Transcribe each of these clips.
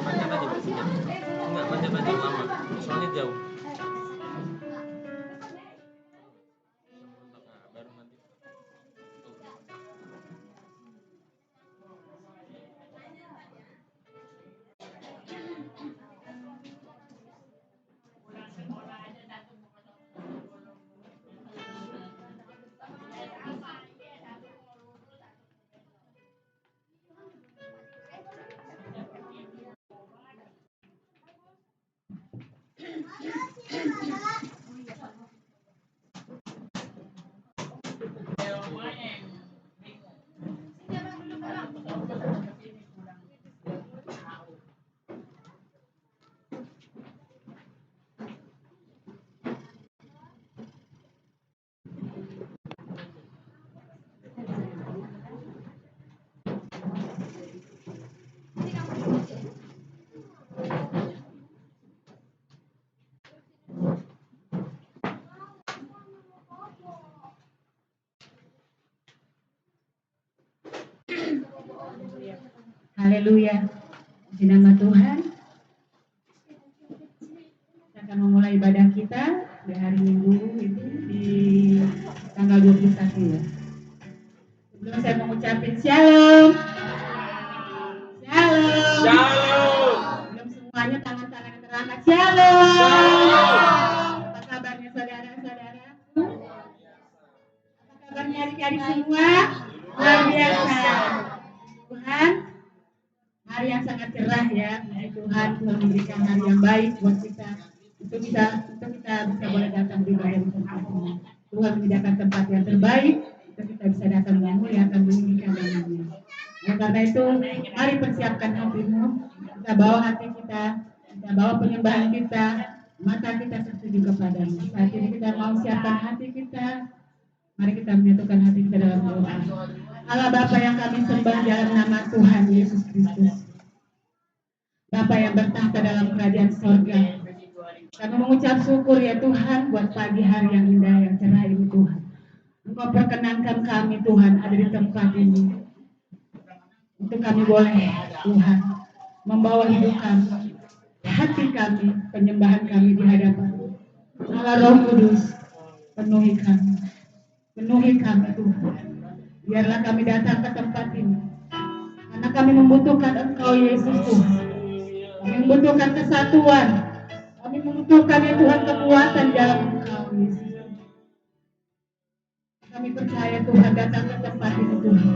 Panjat aja Bu, panjat. Enggak, panjat aja lama. Soalnya jauh. Nah, baru nanti. Haleluya. Di nama Tuhan, kita akan memulai ibadah kita di hari Minggu itu di tanggal 21 ya. Sebelum saya mengucapkan shalom. Shalom. Shalom. Belum semuanya tangan-tangan terangkat. Shalom. Shalom. Apa kabarnya saudara-saudara? Apa kabarnya adik-adik semua? Luar biasa. Tuhan, hari yang sangat cerah ya. Puji Tuhan, Tuhan memberikan hari yang baik buat kita. Untuk kita bisa boleh datang di ibadah di tempat ini. Tuhan menyediakan tempat yang terbaik untuk kita bisa datang memuliakan meninggikan namanya. Nah, karena itu, mari persiapkan hatimu. Kita bawa hati kita bawa penyembahan kita, mata kita tertuju kepadamu. Saat ini kita mau siapkan hati kita. Mari kita menyatukan hati kita dalam doa. Allah Bapa yang kami sembah dalam nama Tuhan Yesus Kristus. Bapa yang bertahta dalam kerajaan sorga. Kami mengucap syukur ya Tuhan buat pagi hari yang indah yang cerah ini Tuhan. Engkau perkenankan kami Tuhan ada di tempat ini. Untuk kami boleh Tuhan membawa hidup kami, hati kami, penyembahan kami di hadapan Allah Roh Kudus. Penuhi kami Tuhan. Biarlah kami datang ke tempat ini karena kami membutuhkan Engkau Yesus Tuhan. Kami membutuhkan kesatuan. Kami membutuhkan ya Tuhan kekuatan dalam Engkau Yesus. Kami percaya Tuhan datang ke tempat ini Tuhan.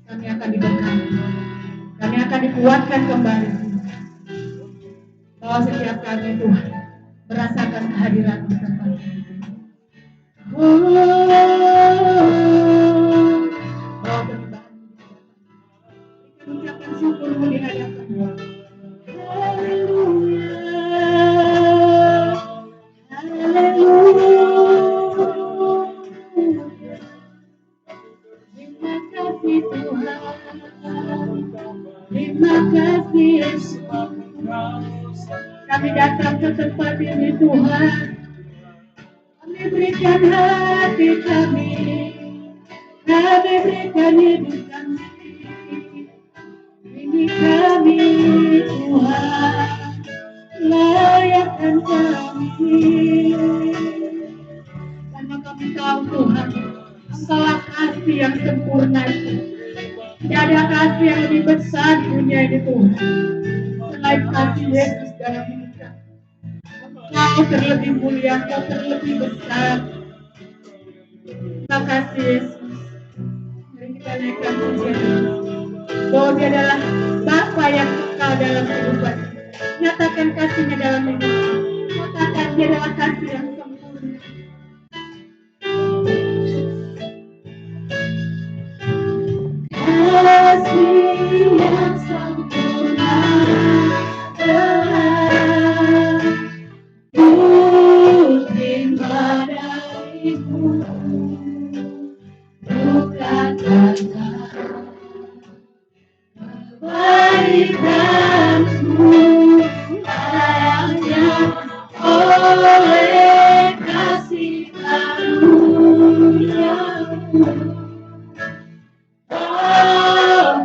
Kami akan diberkati. Kami akan dikuatkan kembali. Bahwa setiap kami Tuhan merasakan kehadiran di tempat ini. Ucapkan syukurmu di hadapan. Haleluya. Terima kasih Tuhan. Terima kasih Yesus. Kami datang ke tempat ini Tuhan. Kami berikan hati kami. Kami berikan hidup kami. Ini kami Tuhan. Layakkan kami. Karena kami tahu Tuhan, Engkaulah kasih yang sempurna itu. Tidak ada kasih yang lebih besar di dunia ini Tuhan. Selain kasih Yesus dalam hidup kami. Engkau terlebih mulia, Engkau terlebih besar. Terima kasih Yesus. Mari kita naikkan pujian. Bahwa Dia adalah Bapa yang kekal dalam kehidupan. Nyatakan kasih-Nya dalam hidup. Nyatakan Dia adalah kasih yang sempurna. Kasih yang sempurna Tuhan, ku terima darimu, bukan karena kebaikanku, hanya oleh kasih karunia-Mu. Oh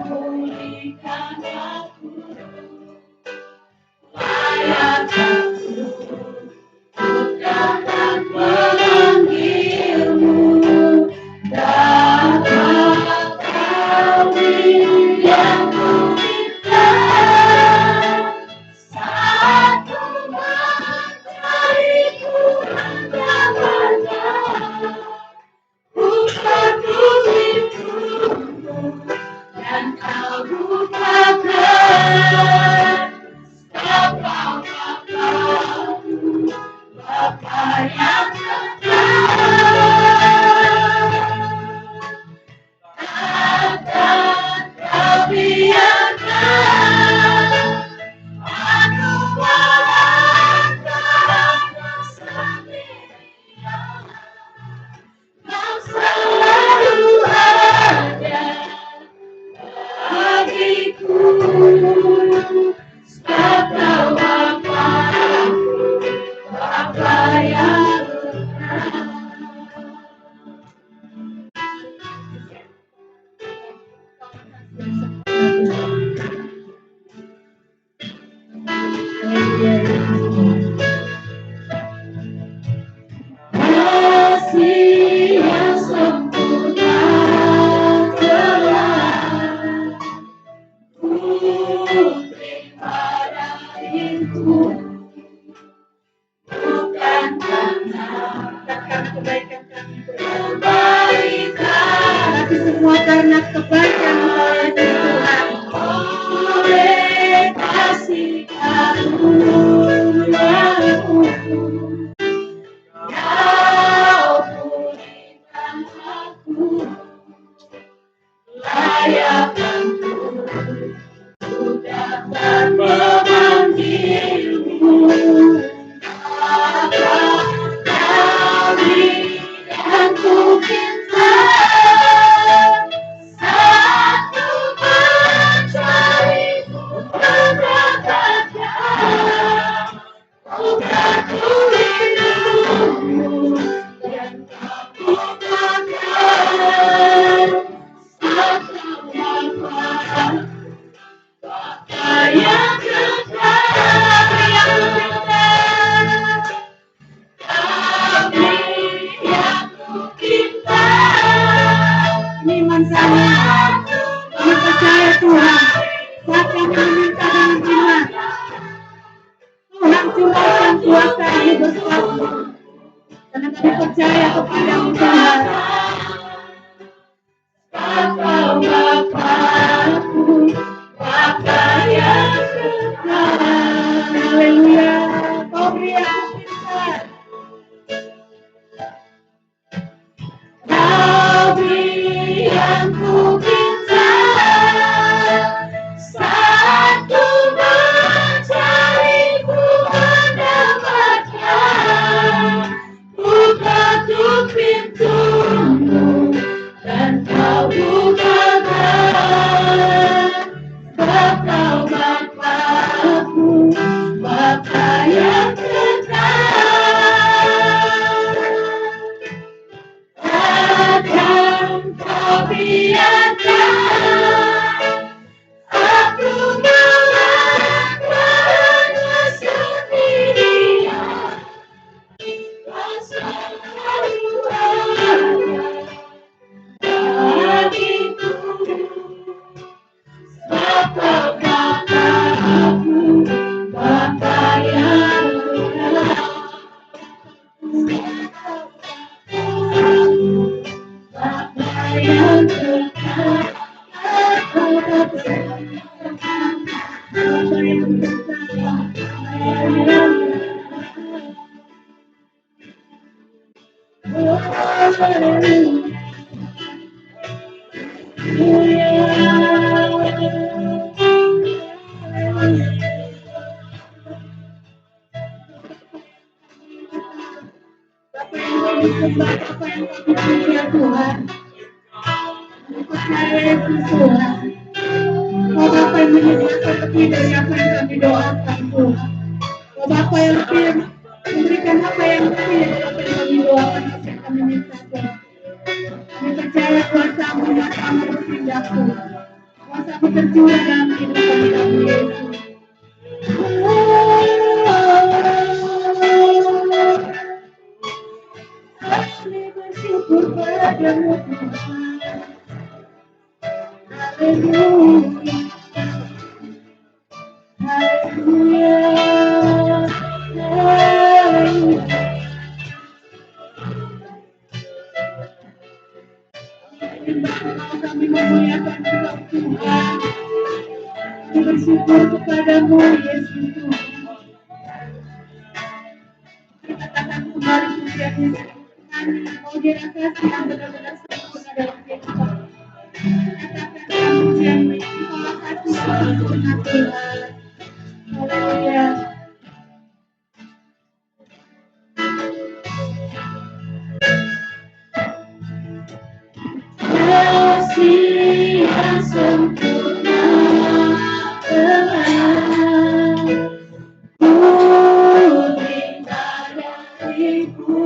yang sempurna. Haleluya, kasih yang sempurna telah ku terima dariku, bukan karena kebaikan kami, tapi semua karena kebaikan oleh Tuhan, oleh kasih karunia-Mu Kau berikan aku layak untuk dapat memanggil-Mu Bapa. Kami yang ku cinta, saat ku mencari, ku mendapatkan. Bukan ku rindu dan kau bukakan satu Bapa, Bapa yang kekal, yang ku kami yang ku cinta. Iman kami, kami percaya Tuhan, saat kami meminta dengan iman, Tuhan curahkan kuasa-Mu bersatu, karena kami percaya kepada-Mu Tuhan. Bapa, Bapa-Ku, Bapa yang kekal. Haleluya, Kau beri aku cinta. Nabi yang ku cinta, saat ku mencari, ku mendapatkan. Ku ketuk pintu-Mu dan Kau bukakan. Bapa, Bapa-Ku, Bapa yang kekal. Takkan Kau biarkan aku melakukannya sendirian. Kau selalu ada bagiku. Bapa, Bapa-Ku, Bapa yang kekal. Bapa yang kekal, Bapa yang disembah, Bapa yang kami puji ya Tuhan. Kami percaya Yesus Tuhan. Kau Bapa yang menyediakan lebih dari apa yang kami doakan Tuhan. Kau Bapa yang lebih memberikan apa yang lebih dari apa yang kami doakan, apa yang kami minta Tuhan. Kami percaya kuasa-Mu yang sama bertindak Tuhan. Kuasa-Mu tercurah dalam kehidupan kami Yesus. Kami bersyukur padamu Tuhan. Haleluya, haleluya, haleluya. Kami memuliakan Engkau Tuhan. Kami bersyukur kepadamu Yesus Tuhan. Katakan kembali pujian Yesus Tuhan. Mau dirasasi yang benar-benar sempurna dalam kehidupan. Katakan pujian terima kasih yang sempurna Tuhan. Haleluya. Kasih yang sempurna telah ku terima dariku,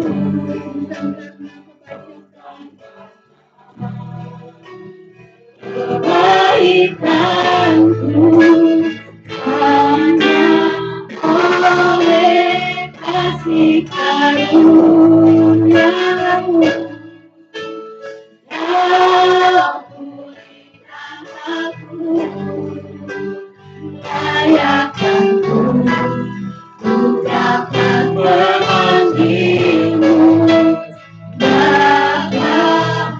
kebaikan berikanku hanya oleh kasih karunia-Mu. Kau pulihkan aku, layakanku untuk dapat memanggil-Mu. Bapa,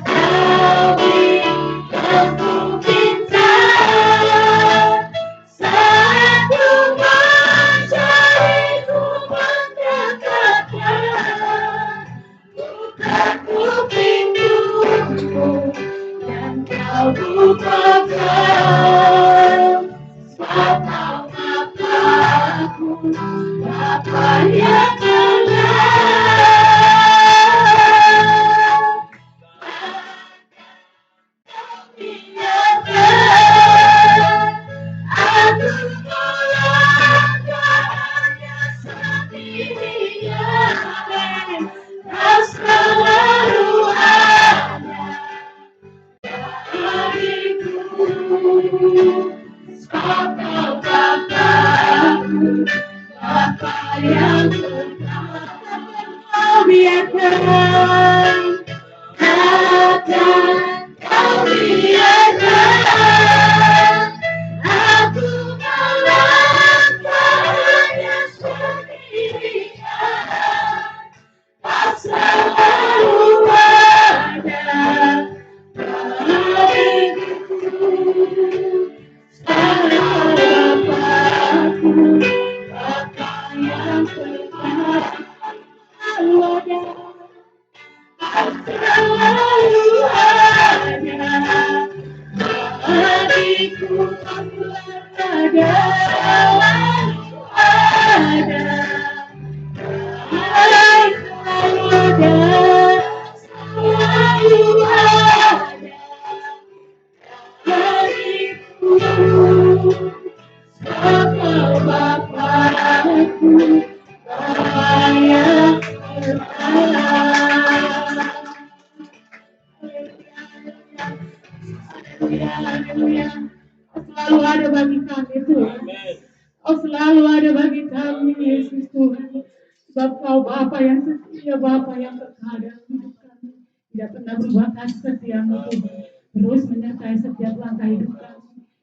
kami jatuh cinta saat Ku mencari-Ku mendekatkan. Bukaku pintu-Mu dan Kau bukakan. Sebab Kau Bapa-Ku, Bapa yang aku melangkah hanya sendirian. Kau selalu ada bariku. Sebab Kau Bapa-Ku, Bapa yang Kau biarkan, takkan Kau biarkan aku melangkah hanya sendirian. Kau selalu ada bariku. Sebab Bapa-Ku, Bapa yang selalu ada. Kau selalu ada bariku. Kau selalu ada. Selalu ada bariku. Sebab Kau Bapa-Ku, Bapa yang Haleluya. Kau selalu ada bagi kami Tuhan. Kau selalu ada bagi kami Yesus Tuhan. Sebab Kau Bapa yang setia, Bapa yang kekal dalam hidup kami. Tidak pernah berubah kasih setia-Mu Tuhan. Terus menyertai setiap langkah hidup kami.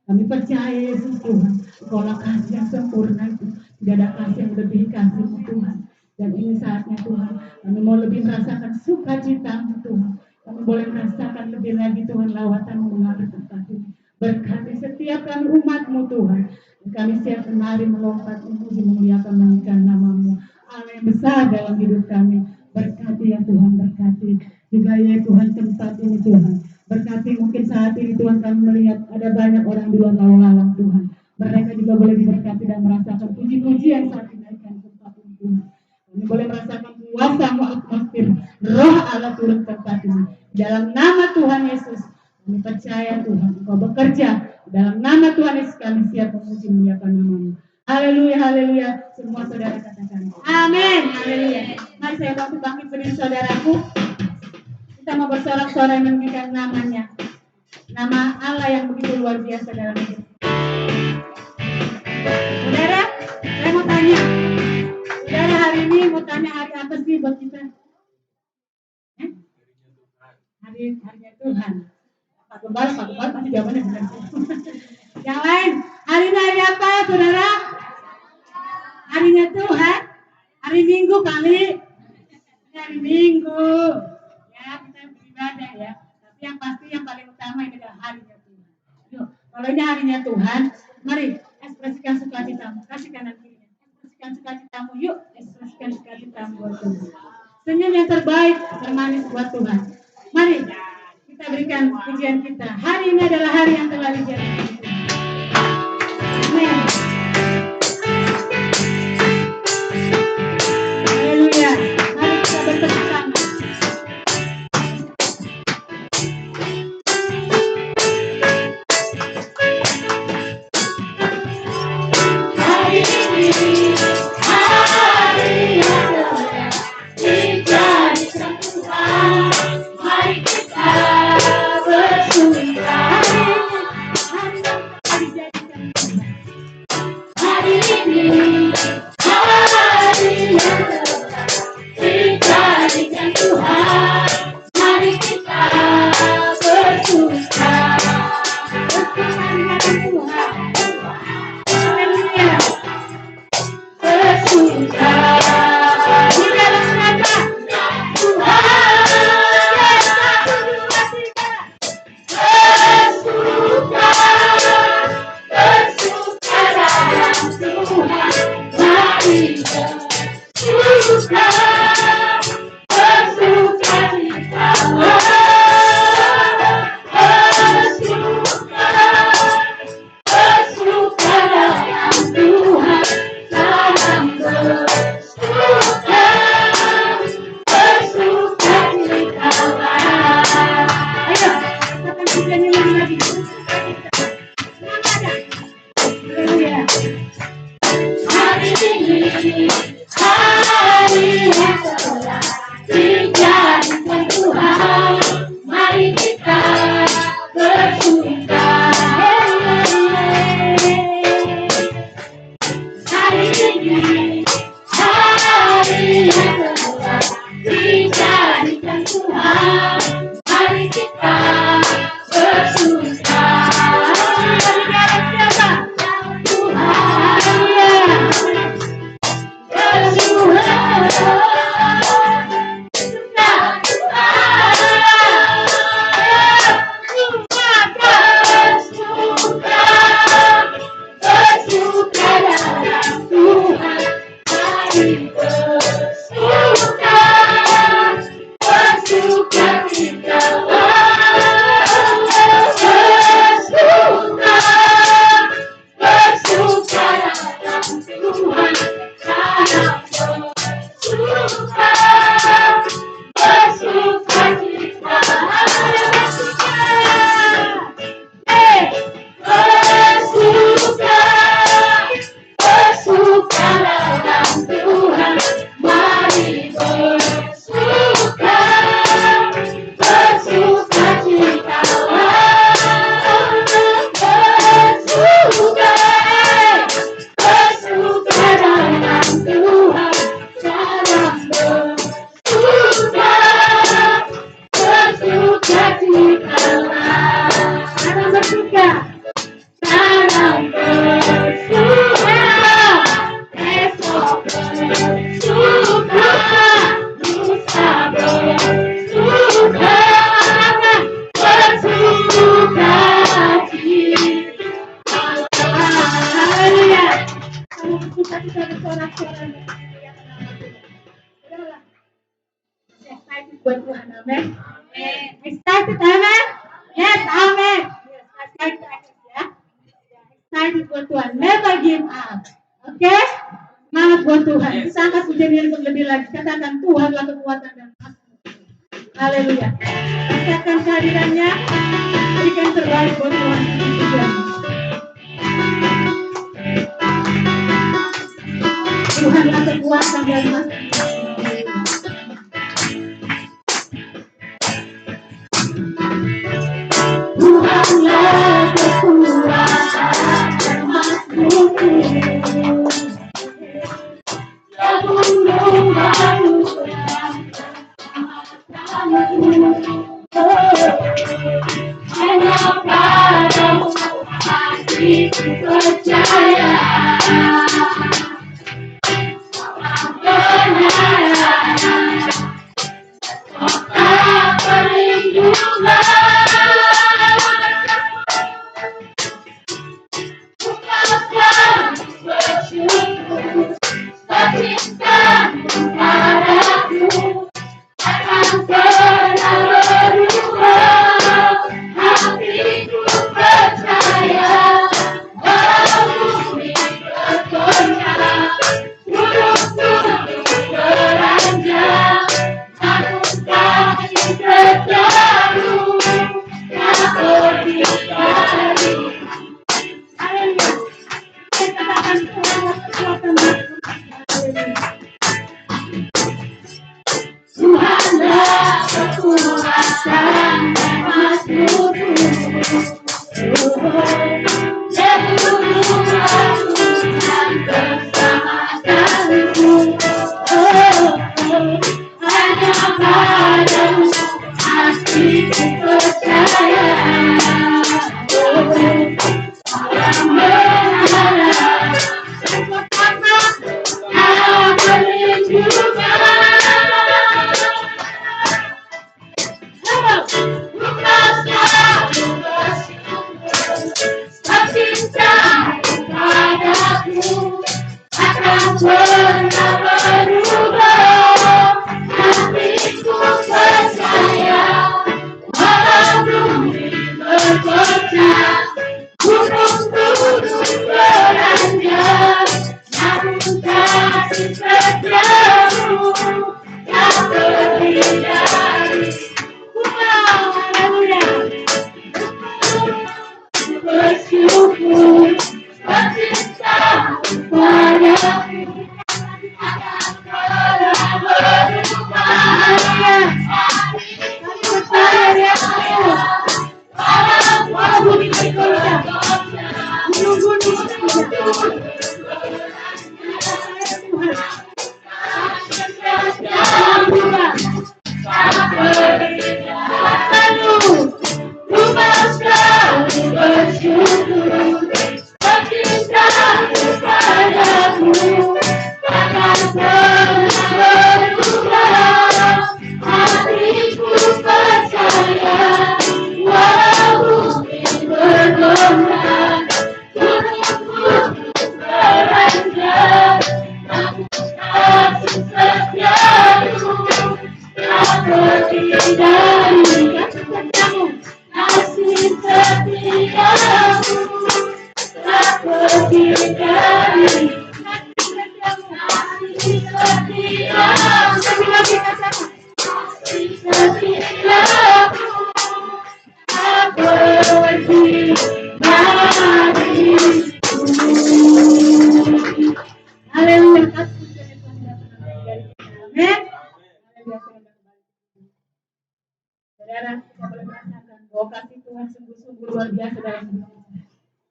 Kami percaya Yesus Tuhan, Engkaulah kasih yang sempurna itu. Tidak ada kasih yang lebih kasih-Mu Tuhan. Dan ini saatnya Tuhan, kami mau lebih merasakan sukacita-Mu Tuhan. Kami boleh merasakan lebih lagi Tuhan lawatan-Mu mengalir tempat ini. Berkati setiap kami umat-Mu Tuhan. Dan kami siap menari, melompat, memuji, memuliakan, meninggikan nama-Mu. Allah yang besar dalam hidup kami. Berkati ya Tuhan, berkati. Juga ya Tuhan tempat ini Tuhan. Berkati mungkin saat ini Tuhan kami melihat ada banyak orang di luar lalu-lalang Tuhan. Mereka juga boleh diberkati dan merasakan puji-pujian saat dinaikkan tempat ini Tuhan. Kami boleh merasakan kuasa-Mu atmosfer roh Allah turun tempat ini. Dalam nama Tuhan Yesus kami percaya Tuhan Engkau bekerja. Dalam nama Tuhan Yesus kami siap memuji memuliakan nama-Mu. Haleluya, haleluya. Semua saudara katakan amin, haleluya. Mari saya bantu bangkit berdiri saudaraku. Kita mau bersorak-sorai meninggikan namanya. Nama Allah yang begitu luar biasa dalam hidup. Saudara, saya mau tanya. Saudara hari ini mau tanya hari apa sih buat kita? Harinya Tuhan. Pak Gembala pasti jawabannya benar. Yang lain, hari ini hari apa saudara? Harinya Tuhan. Hari Minggu kali. Hari Minggu. Ya kita beribadah ya. Tapi yang pasti yang paling utama ini adalah harinya Tuhan. Yuk, kalau ini harinya Tuhan, mari ekspresikan sukacitamu. Kasih kanan kirinya. Ekspresikan sukacitamu. Yuk, ekspresikan sukacitamu buat Tuhan. Senyum yang terbaik, termanis buat Tuhan. Mari kita berikan pujian kita. Hari ini adalah hari yang telah dijadikan Tuhan. Amin. Haleluya. Mari kita bertepuk tangan. Hari ini hari yang telah dijadikan Tuhan. Mari kita bersuka hari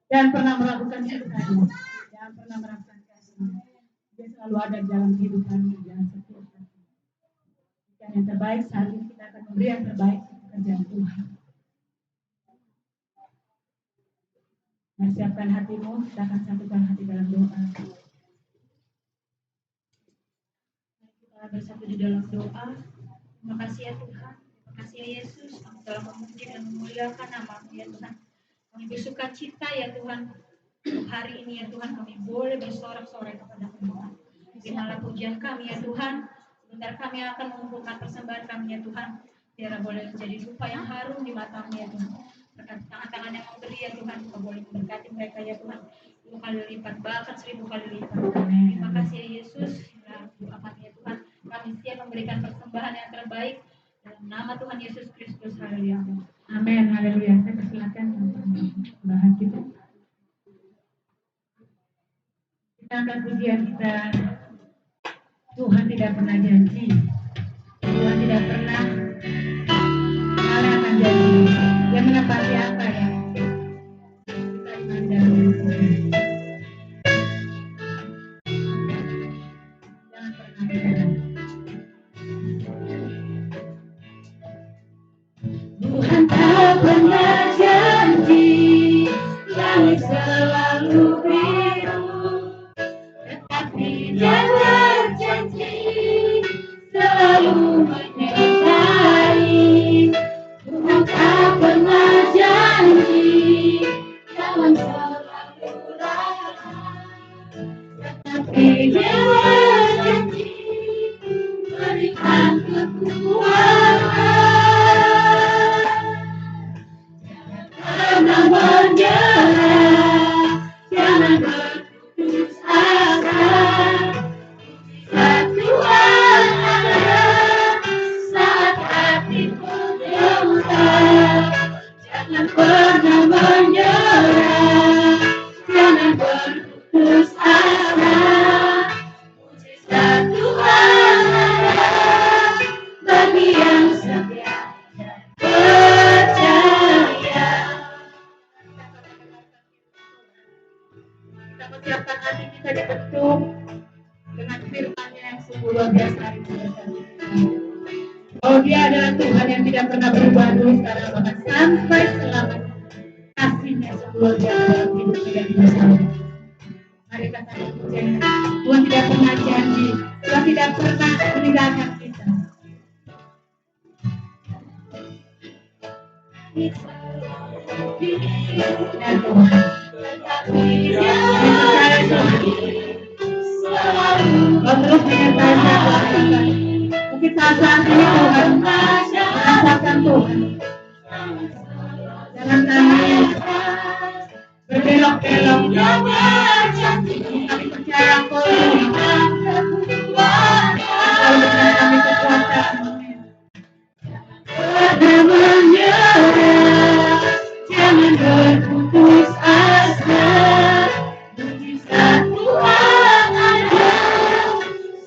Dan pernah melakukan itu tadi, dan pernah merasakan kasih. Dia selalu ada dalam kehidupan yang setiap hari. Yang terbaik saat ini kita akan memberi yang terbaik untuk pekerjaan Tuhan. Nah, siapkan hatimu, kita akan satukan hati dalam doa. Kita bersatu di dalam doa. Terima kasih ya Tuhan, terima kasih ya Yesus, Kamu telah memuji dan memuliakan nama-Mu ya Tuhan. Kami bersuka cita ya Tuhan, untuk hari ini ya Tuhan kami boleh bersorak-sorai kepada Tuhan. Terimalah pujian kami ya Tuhan. Sebentar kami akan mengumpulkan persembahan kami ya Tuhan. Biar boleh menjadi rupa yang harum di mata-Mu ya Tuhan. Berkat tangan-tangan yang memberi ya Tuhan, Kau boleh memberkati mereka ya Tuhan. 10 kali lipat, bahkan 1000 kali lipat. Terima kasih ya Yesus. Doa kami ya Tuhan. Kami siap memberikan persembahan yang terbaik dalam nama Tuhan Yesus Kristus. Haleluya. Amin. Haleluya. Saya persilakan bahan kita. Kita angkat pujian kita. Tuhan tidak pernah janji. Tuhan tidak pernah salah akan janji. Dia menepati apa ya? Kita imani dalam Tuhan. Jangan pernah menyerah. Tuhan tak pernah janji, langit selalu biru, tetapi Dia berjanji selalu menyertai. Tuhan tak pernah janji, jangan selalu ragu, tetapi Dia berjanji berikan kekuatan. Jangan menyerah, jangan berputus asa. Tuhan ada saat hatimu gemetar. Jangan pernah menyerah, jangan berputus asa. Mujizat Tuhan ada bagi yang setia dan percaya. Kita persiapkan hati kita dibentuk dengan firman-Nya yang sungguh luar biasa hari ini. Oh, Dia adalah Tuhan yang tidak pernah berubah dulu sekarang bahkan sampai selamanya. Kasih-Nya sungguh luar biasa dalam hidup kita bersama. Mari katakan pujian. Tuhan tidak pernah janji, Tuhan tidak pernah meninggalkan kita. Dan Tuhan, Dia percaya Tuhan. Kau terus menyertai saya. Mungkin saat ini Tuhan merasakan Tuhan. Jangan kami berbelok-belok. Kami percaya Engkau Tuhan. Engkau berikan kami kekuatan. Pernah menyerah, jangan berputus asa. Mujizat Tuhan ada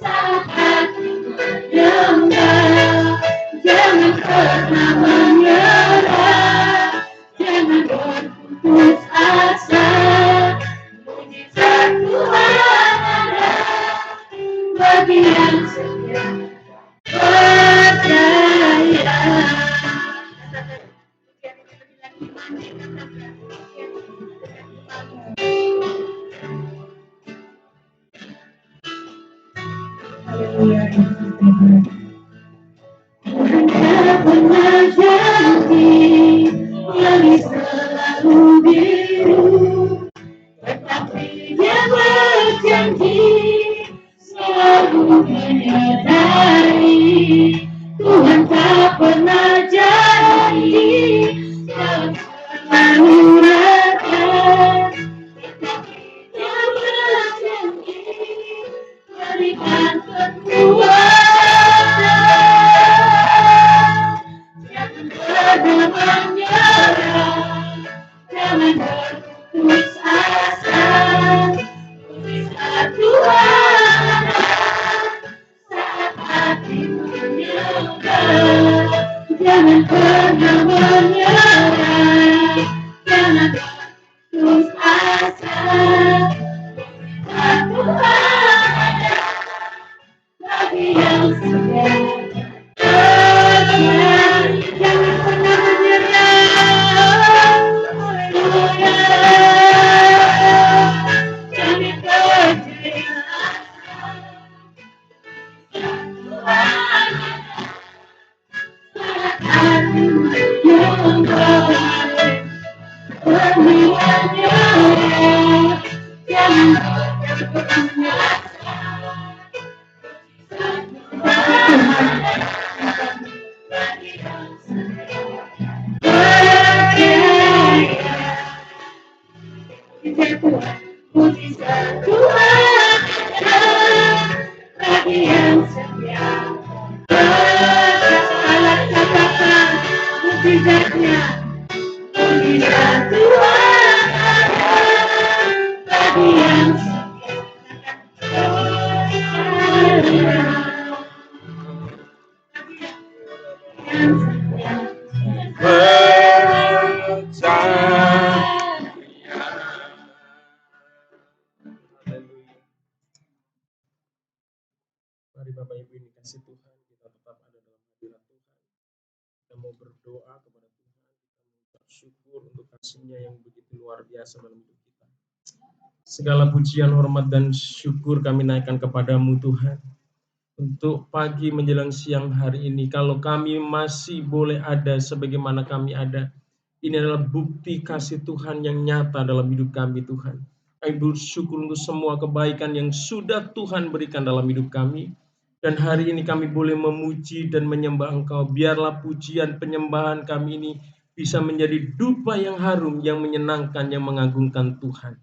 saat hatimu berlengah. Jangan pernah menyerah, jangan berputus asa. Mujizat Tak pernah janji langit selalu biru, tetapi Dia berjanji selalu menyertai. Tuhan tak pernah janji dan selalu datang, tetapi Dia berjanji berikan kekuatan. Jangan pernah menyerah, jangan berputus asa. Saat Tuhan saat hati menyembah, jangan pernah menyerah, jangan berputus asa. Saat Tuhan bagi yang setia. Jangan pernah menyerah. Haleluya. Jangan percaya. Tuhan hati yang baik. Pemilihannya jangan pernah menyerah. Tuhan bagi yang setia. Alat katakan mujizatnya, mujizat Tuhan bagi yang Mari Bapak Ibu ini kasih Tuhan, kita tetap ada dalam hadirat Tuhan. Kita mau berdoa kepada Tuhan, kita mengucap syukur untuk kasih-Nya yang begitu luar biasa dalam hidup kita. Segala pujian, hormat, dan syukur kami naikkan kepadamu Tuhan. Untuk pagi menjelang siang hari ini, kalau kami masih boleh ada sebagaimana kami ada, ini adalah bukti kasih Tuhan yang nyata dalam hidup kami Tuhan. Kami bersyukur untuk semua kebaikan yang sudah Tuhan berikan dalam hidup kami. Dan hari ini kami boleh memuji dan menyembah Engkau. Biarlah pujian penyembahan kami ini bisa menjadi dupa yang harum, yang menyenangkan, yang mengagungkan Tuhan.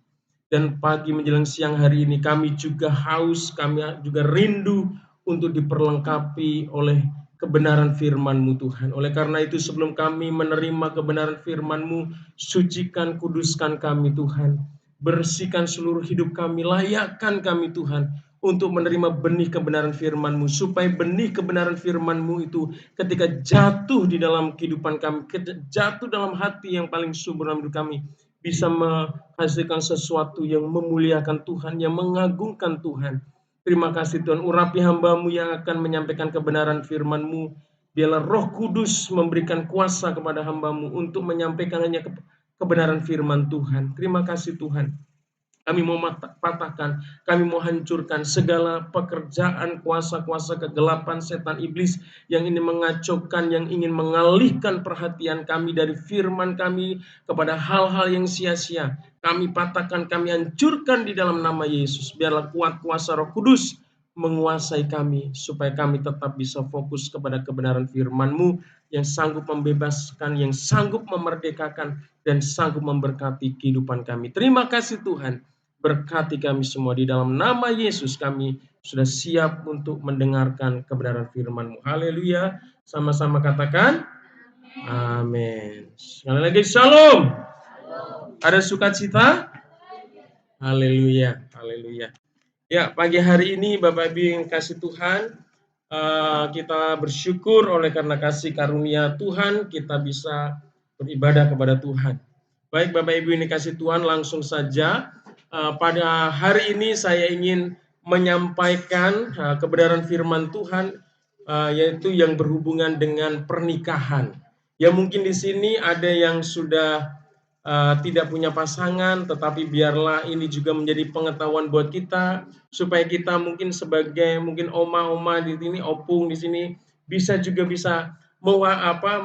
Dan pagi menjelang siang hari ini kami juga haus, kami juga rindu untuk diperlengkapi oleh kebenaran firman-Mu Tuhan. Oleh karena itu sebelum kami menerima kebenaran firman-Mu, sucikan, kuduskan kami Tuhan. Bersihkan seluruh hidup kami, layakkan kami Tuhan untuk menerima benih kebenaran firman-Mu, supaya benih kebenaran firman-Mu itu ketika jatuh di dalam kehidupan kami, jatuh dalam hati yang paling subur dalam hidup kami, bisa menghasilkan sesuatu yang memuliakan Tuhan, yang mengagungkan Tuhan. Terima kasih Tuhan, urapi hamba-Mu yang akan menyampaikan kebenaran firman-Mu. Biarlah Roh Kudus memberikan kuasa kepada hamba-Mu untuk menyampaikan hanya kebenaran firman Tuhan. Terima kasih Tuhan. Kami mau patahkan, kami mau hancurkan segala pekerjaan kuasa-kuasa kegelapan setan iblis yang ingin mengacaukan, yang ingin mengalihkan perhatian kami dari firman kami kepada hal-hal yang sia-sia. Kami patahkan, kami hancurkan di dalam nama Yesus. Biarlah kuat kuasa Roh Kudus menguasai kami, supaya kami tetap bisa fokus kepada kebenaran firman-Mu yang sanggup membebaskan, yang sanggup memerdekakan, dan sanggup memberkati kehidupan kami. Terima kasih Tuhan. Berkati kami semua di dalam nama Yesus, kami sudah siap untuk mendengarkan kebenaran firman-Mu. Haleluya. Sama-sama katakan amin. Sekali lagi shalom. Ada sukacita? Haleluya. Haleluya. Ya, pagi hari ini Bapak Ibu yang kasih Tuhan, kita bersyukur oleh karena kasih karunia Tuhan kita bisa beribadah kepada Tuhan. Baik Bapak Ibu yang kasih Tuhan, langsung saja pada hari ini saya ingin menyampaikan kebenaran firman Tuhan, yaitu yang berhubungan dengan pernikahan. Ya mungkin di sini ada yang sudah tidak punya pasangan, tetapi biarlah ini juga menjadi pengetahuan buat kita, supaya kita mungkin sebagai mungkin oma-oma di sini, opung di sini, bisa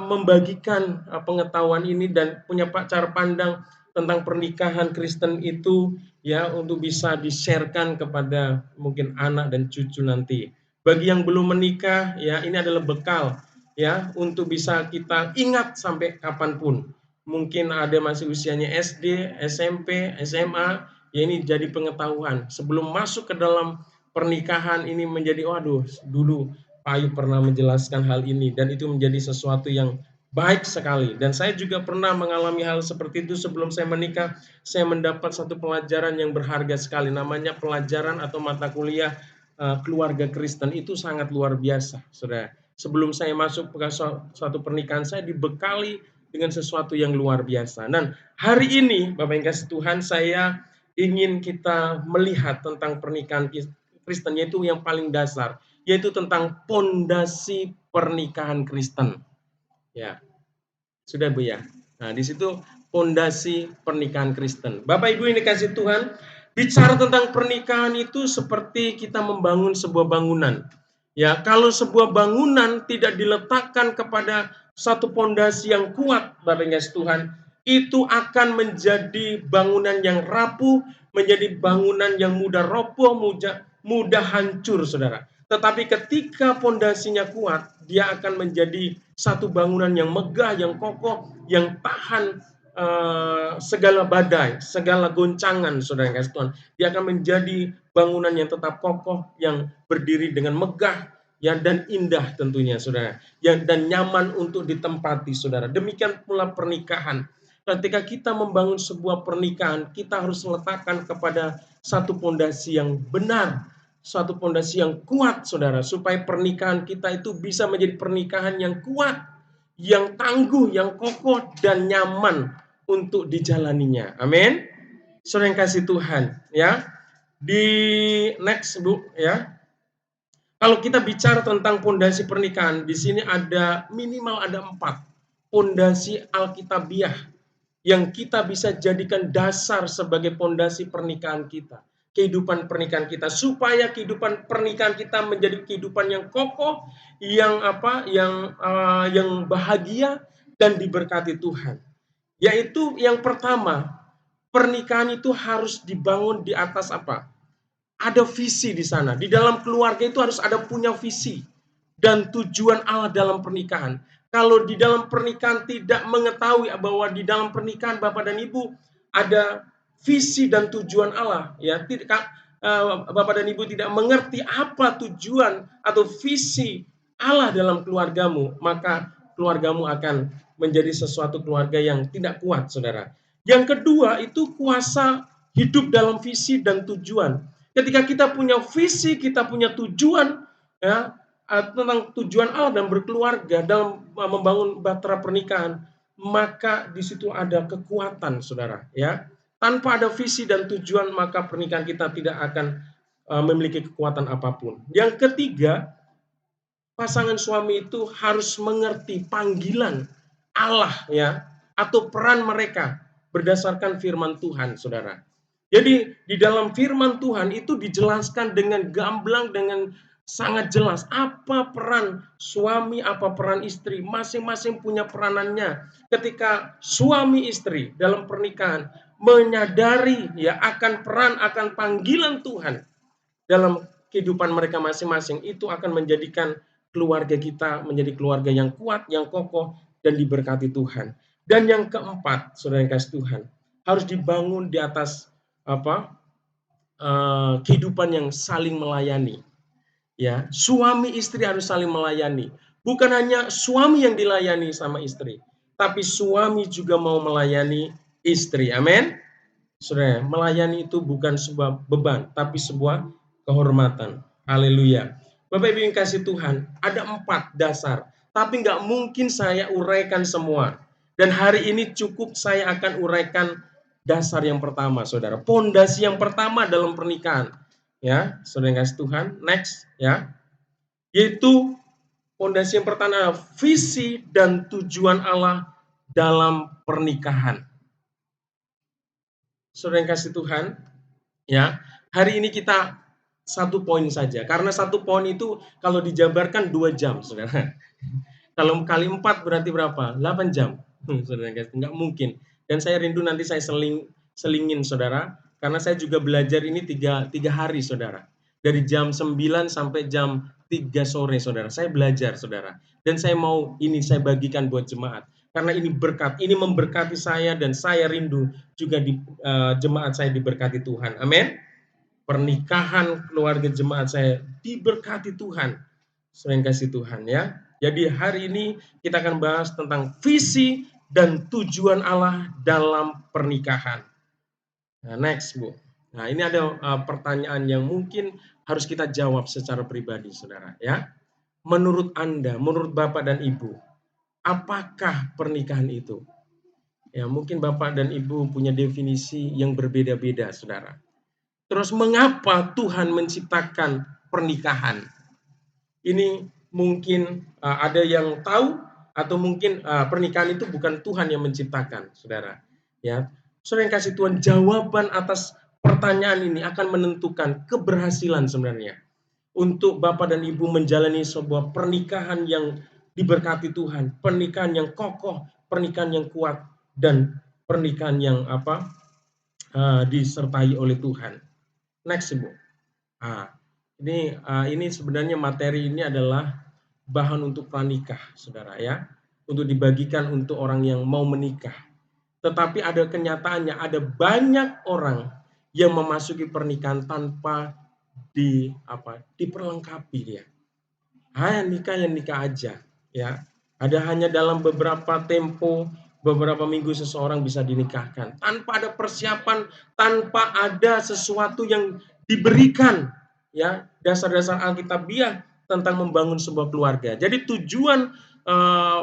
membagikan pengetahuan ini dan punya cara pandang tentang pernikahan Kristen itu ya, untuk bisa di-sharekan kepada mungkin anak dan cucu nanti. Bagi yang belum menikah ya, ini adalah bekal ya untuk bisa kita ingat sampai kapanpun. Mungkin ada masih usianya SD, SMP, SMA, ya ini jadi pengetahuan. Sebelum masuk ke dalam pernikahan ini menjadi, waduh, dulu Pak Ayu pernah menjelaskan hal ini dan itu menjadi sesuatu yang baik sekali. Dan saya juga pernah mengalami hal seperti itu sebelum saya menikah. Saya mendapat satu pelajaran yang berharga sekali. Namanya pelajaran atau mata kuliah keluarga Kristen. Itu sangat luar biasa, saudara. Sebelum saya masuk ke suatu pernikahan, saya dibekali dengan sesuatu yang luar biasa. Dan hari ini, Bapak yang kasih Tuhan, saya ingin kita melihat tentang pernikahan Kristen, yaitu yang paling dasar, yaitu tentang pondasi pernikahan Kristen. Ya, sudah Bu ya. Nah, di situ pondasi pernikahan Kristen. Bapak Ibu ini kasih Tuhan, bicara tentang pernikahan itu seperti kita membangun sebuah bangunan. Ya, kalau sebuah bangunan tidak diletakkan kepada satu pondasi yang kuat, Bapak Ibu Tuhan, itu akan menjadi bangunan yang rapuh, menjadi bangunan yang mudah roboh, mudah hancur, Saudara. Tetapi ketika pondasinya kuat, dia akan menjadi satu bangunan yang megah, yang kokoh, yang tahan segala badai, segala goncangan, saudara yang kasih Tuhan. Dia akan menjadi bangunan yang tetap kokoh, yang berdiri dengan megah, ya, dan indah tentunya, saudara. Dan nyaman untuk ditempati, saudara. Demikian pula pernikahan. Ketika kita membangun sebuah pernikahan, kita harus meletakkan kepada satu pondasi yang benar, suatu pondasi yang kuat, saudara, supaya pernikahan kita itu bisa menjadi pernikahan yang kuat, yang tangguh, yang kokoh, dan nyaman untuk dijalaninya. Amin. Saudara yang kasih Tuhan, ya. Di next Bu, ya. Kalau kita bicara tentang pondasi pernikahan, di sini ada minimal ada 4 pondasi Alkitabiah yang kita bisa jadikan dasar sebagai pondasi pernikahan kita, kehidupan pernikahan kita, supaya kehidupan pernikahan kita menjadi kehidupan yang kokoh, yang bahagia dan diberkati Tuhan. Yaitu yang pertama, pernikahan itu harus dibangun di atas apa? Ada visi di sana. Di dalam keluarga itu harus ada punya visi dan tujuan Allah dalam pernikahan. Kalau di dalam pernikahan tidak mengetahui bahwa di dalam pernikahan Bapak dan Ibu ada visi dan tujuan Allah, ya, Bapak dan Ibu tidak mengerti apa tujuan atau visi Allah dalam keluargamu, maka keluargamu akan menjadi sesuatu keluarga yang tidak kuat, saudara. Yang kedua itu kuasa hidup dalam visi dan tujuan. Ketika kita punya visi, kita punya tujuan, ya, tentang tujuan Allah dan berkeluarga dalam membangun bahtera pernikahan, maka di situ ada kekuatan, saudara. Ya, tanpa ada visi dan tujuan, maka pernikahan kita tidak akan memiliki kekuatan apapun. Yang ketiga, pasangan suami itu harus mengerti panggilan Allah, ya, atau peran mereka berdasarkan firman Tuhan, saudara. Jadi di dalam firman Tuhan itu dijelaskan dengan gamblang, dengan sangat jelas apa peran suami, apa peran istri. Masing-masing punya peranannya. Ketika suami istri dalam pernikahan menyadari ya akan peran, akan panggilan Tuhan dalam kehidupan mereka masing-masing, itu akan menjadikan keluarga kita menjadi keluarga yang kuat, yang kokoh, dan diberkati Tuhan. Dan yang keempat, saudara yang kasih Tuhan, harus dibangun di atas kehidupan yang saling melayani. Ya, suami istri harus saling melayani. Bukan hanya suami yang dilayani sama istri, tapi suami juga mau melayani istri. Amin. Saudara, melayani itu bukan sebuah beban, tapi sebuah kehormatan. Haleluya. Bapak Ibu yang kasih Tuhan, ada 4 dasar, tapi nggak mungkin saya uraikan semua. Dan hari ini cukup saya akan uraikan dasar yang pertama, saudara. Pondasi yang pertama dalam pernikahan. Ya, saudara yang kasih Tuhan. Next, ya. Yaitu pondasi yang pertama, visi dan tujuan Allah dalam pernikahan. saudara yang kasih Tuhan, ya, hari ini kita 1 poin saja. Karena 1 poin itu kalau dijabarkan 2 jam, saudara. Kalau kali 4 berarti berapa? 8 jam. Saudara guys, nggak mungkin. Dan saya rindu nanti saya selingin saudara, karena saya juga belajar ini 3 hari saudara. Dari jam 9 sampai jam 3 sore saudara. Saya belajar saudara. Dan saya mau ini saya bagikan buat jemaat. Karena ini berkat, ini memberkati saya dan saya rindu juga di jemaat saya diberkati Tuhan. Amin. Pernikahan keluarga jemaat saya diberkati Tuhan. Sering kasih Tuhan ya. Jadi hari ini kita akan bahas tentang visi dan tujuan Allah dalam pernikahan. Nah, next Bu. Nah ini ada pertanyaan yang mungkin harus kita jawab secara pribadi saudara ya. Menurut Anda, menurut Bapak dan Ibu, apakah pernikahan itu? Ya mungkin Bapak dan Ibu punya definisi yang berbeda-beda saudara. Terus mengapa Tuhan menciptakan pernikahan? Ini mungkin ada yang tahu atau mungkin pernikahan itu bukan Tuhan yang menciptakan, saudara. Ya, saudara yang kasih Tuhan, jawaban atas pertanyaan ini akan menentukan keberhasilan sebenarnya untuk Bapak dan Ibu menjalani sebuah pernikahan yang diberkati Tuhan, pernikahan yang kokoh, pernikahan yang kuat, dan pernikahan yang disertai oleh Tuhan. Next, Ibu. Ini sebenarnya materi ini adalah bahan untuk pranikah, saudara ya, untuk dibagikan untuk orang yang mau menikah. Tetapi ada kenyataannya, ada banyak orang yang memasuki pernikahan tanpa diperlengkapi dia. Hanya nikah aja, ya. Ada hanya dalam beberapa tempo, beberapa minggu seseorang bisa dinikahkan tanpa ada persiapan, tanpa ada sesuatu yang diberikan, ya, dasar-dasar Alkitabiah tentang membangun sebuah keluarga. Jadi tujuan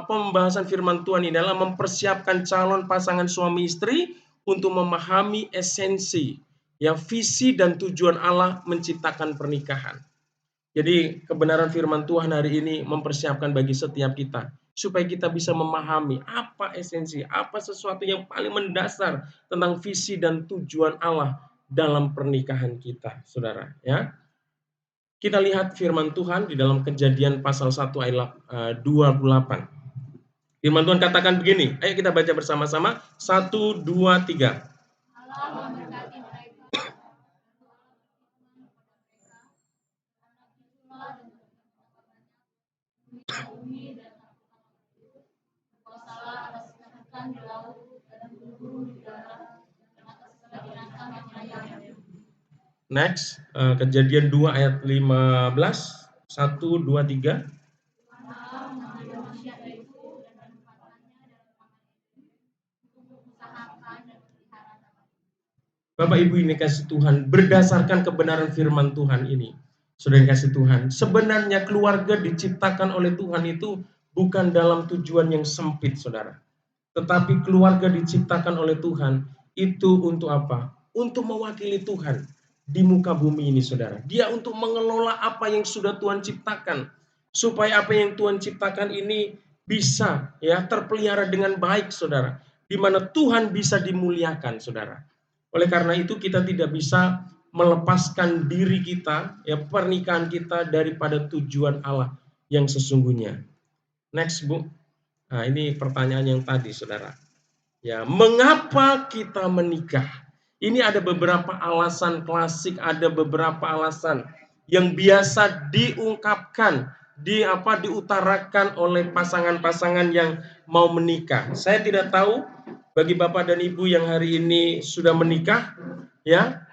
pembahasan firman Tuhan ini adalah mempersiapkan calon pasangan suami istri untuk memahami esensi, ya, visi dan tujuan Allah menciptakan pernikahan. Jadi kebenaran firman Tuhan hari ini mempersiapkan bagi setiap kita supaya kita bisa memahami apa esensi, apa sesuatu yang paling mendasar tentang visi dan tujuan Allah dalam pernikahan kita, saudara. Ya, kita lihat firman Tuhan di dalam Kejadian pasal 1 ayat 28. Firman Tuhan katakan begini, ayo kita baca bersama-sama, 1, 2, 3. Next, Kejadian 2 ayat 15, 1, 2, 3. Bapak Ibu ini kasih Tuhan, berdasarkan kebenaran firman Tuhan ini, saudara yang kasih Tuhan, sebenarnya keluarga diciptakan oleh Tuhan itu bukan dalam tujuan yang sempit, saudara. Tetapi keluarga diciptakan oleh Tuhan itu untuk apa? Untuk mewakili Tuhan di muka bumi ini, saudara. Dia untuk mengelola apa yang sudah Tuhan ciptakan, supaya apa yang Tuhan ciptakan ini bisa, ya, terpelihara dengan baik, saudara. Di mana Tuhan bisa dimuliakan, saudara. Oleh karena itu kita tidak bisa melepaskan diri kita, ya, pernikahan kita daripada tujuan Allah yang sesungguhnya. Next, Bu. Nah, ini pertanyaan yang tadi, saudara. Ya, mengapa kita menikah? Ini ada beberapa alasan klasik, ada beberapa alasan yang biasa diungkapkan, diutarakan oleh pasangan-pasangan yang mau menikah. Saya tidak tahu bagi Bapak dan Ibu yang hari ini sudah menikah, ya,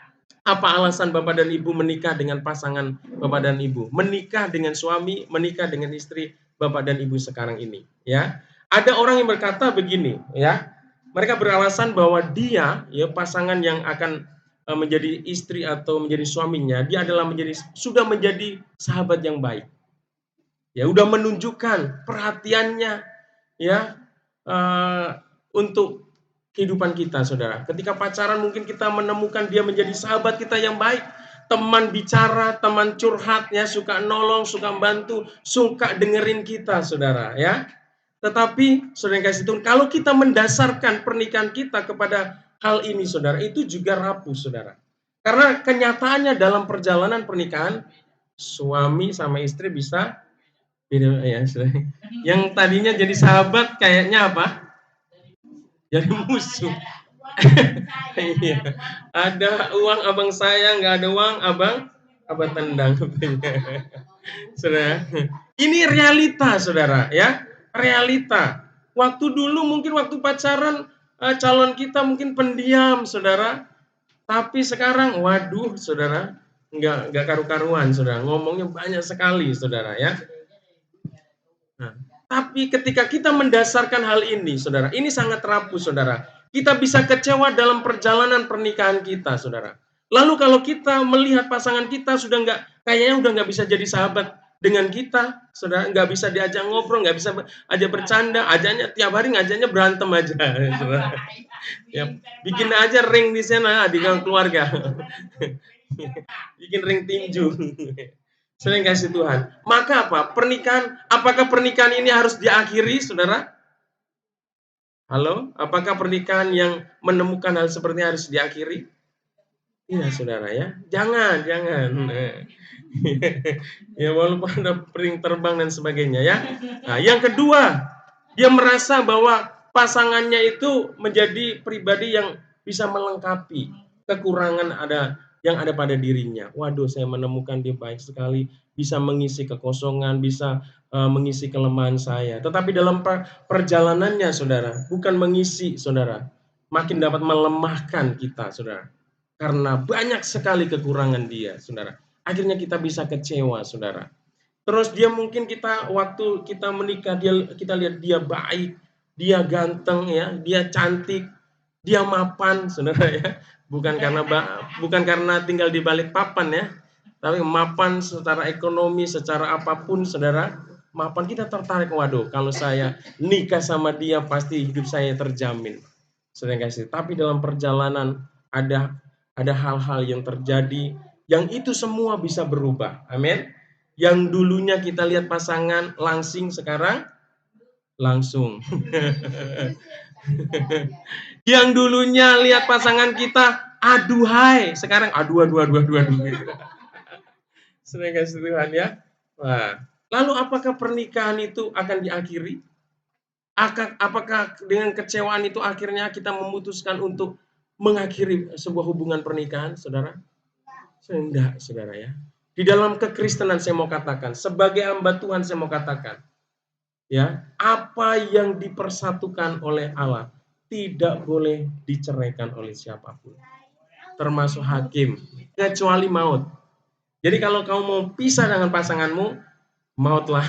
apa alasan Bapak dan Ibu menikah dengan pasangan Bapak dan Ibu? Menikah dengan suami, menikah dengan istri Bapak dan Ibu sekarang ini, ya. Ada orang yang berkata begini, ya. Mereka beralasan bahwa dia, ya, pasangan yang akan menjadi istri atau menjadi suaminya, dia adalah sudah menjadi sahabat yang baik. Ya, udah menunjukkan perhatiannya, ya, untuk kehidupan kita, saudara. Ketika pacaran mungkin kita menemukan dia menjadi sahabat kita yang baik, teman bicara, teman curhat, ya, suka nolong, suka membantu, suka dengerin kita, saudara, ya. Tetapi, saudara yang kasih Tuhan, kalau kita mendasarkan pernikahan kita kepada hal ini saudara, itu juga rapuh saudara. Karena kenyataannya dalam perjalanan pernikahan, suami sama istri bisa beda ya saudara. Yang tadinya jadi sahabat kayaknya apa? Jadi musuh. Iya. Ada uang abang saya, nggak ada uang abang tendang. Saudara, ini realita saudara ya, realita. Waktu dulu mungkin waktu pacaran calon kita mungkin pendiam saudara, tapi sekarang waduh saudara, nggak karu-karuan saudara, ngomongnya banyak sekali saudara ya. Nah, tapi ketika kita mendasarkan hal ini saudara, ini sangat rapuh saudara. Kita bisa kecewa dalam perjalanan pernikahan kita saudara. Lalu kalau kita melihat pasangan kita kayaknya udah nggak bisa jadi sahabat dengan kita, saudara, nggak bisa diajak ngobrol, nggak bisa aja bercanda, ajaknya tiap hari ngajaknya berantem aja, saudara. Ya, bikin aja ring di sana di keluarga, bikin ring tinju. Sering kasih Tuhan. Maka apa? Apakah pernikahan ini harus diakhiri, saudara? Halo? Apakah pernikahan yang menemukan hal seperti ini harus diakhiri? Iya, saudara ya. Jangan. Ya, walaupun ada ring terbang dan sebagainya ya. Nah, yang kedua, dia merasa bahwa pasangannya itu menjadi pribadi yang bisa melengkapi kekurangan yang ada pada dirinya. Waduh, saya menemukan dia baik sekali, bisa mengisi kekosongan, bisa mengisi kelemahan saya. Tetapi dalam perjalanannya, saudara, bukan mengisi, saudara, makin dapat melemahkan kita, saudara. Karena banyak sekali kekurangan dia, saudara. Akhirnya kita bisa kecewa, saudara. Terus dia mungkin waktu kita menikah, kita lihat dia baik, dia ganteng ya, dia cantik, dia mapan, saudara ya. Bukan karena tinggal di balik papan ya, tapi mapan secara ekonomi, secara apapun, saudara. Mapan, kita tertarik, waduh, kalau saya nikah sama dia pasti hidup saya terjamin. Saudara kasih. Tapi dalam perjalanan ada hal-hal yang terjadi, yang itu semua bisa berubah. Amin. Yang dulunya kita lihat pasangan langsing, sekarang langsung. Yang dulunya lihat pasangan kita aduhai, sekarang aduh. Sering kasih Tuhan ya. Wah. Lalu apakah pernikahan itu akan diakhiri? Apakah dengan kecewaan itu akhirnya kita memutuskan untuk mengakhiri sebuah hubungan pernikahan, saudara? Enggak, saudara ya. Di dalam kekristenan saya mau katakan, sebagai hamba Tuhan saya mau katakan, ya, apa yang dipersatukan oleh Allah tidak boleh diceraikan oleh siapapun, termasuk hakim, kecuali maut. Jadi kalau kamu mau pisah dengan pasanganmu, mautlah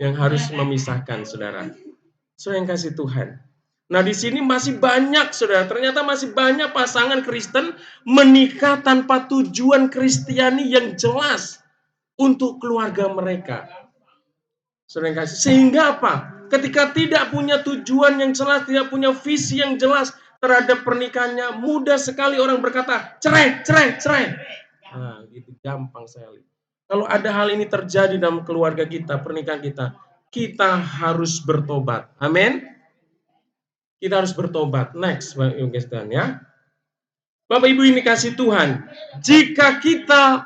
yang harus memisahkan, saudara. Saudara yang kasih Tuhan. Nah, di sini masih banyak, saudara. Ternyata masih banyak pasangan Kristen menikah tanpa tujuan Kristiani yang jelas untuk keluarga mereka. Saudara yang kasih. Sehingga apa? Ketika tidak punya tujuan yang jelas, tidak punya visi yang jelas terhadap pernikahannya, mudah sekali orang berkata, cerai. Nah, gitu gampang sekali. Kalau ada hal ini terjadi dalam keluarga kita, pernikahan kita harus bertobat. Amin. Kita harus bertobat. Next, ya. Bapak Ibu ini kasih Tuhan. Jika kita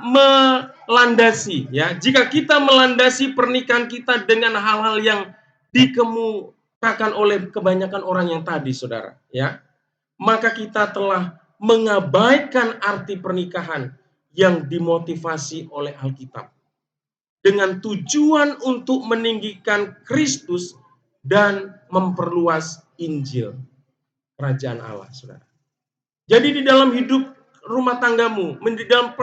melandasi pernikahan kita dengan hal-hal yang dikemukakan oleh kebanyakan orang yang tadi, saudara, ya, maka kita telah mengabaikan arti pernikahan yang dimotivasi oleh Alkitab dengan tujuan untuk meninggikan Kristus dan memperluas Injil Kerajaan Allah, saudara. Jadi di dalam hidup rumah tanggamu, di dalam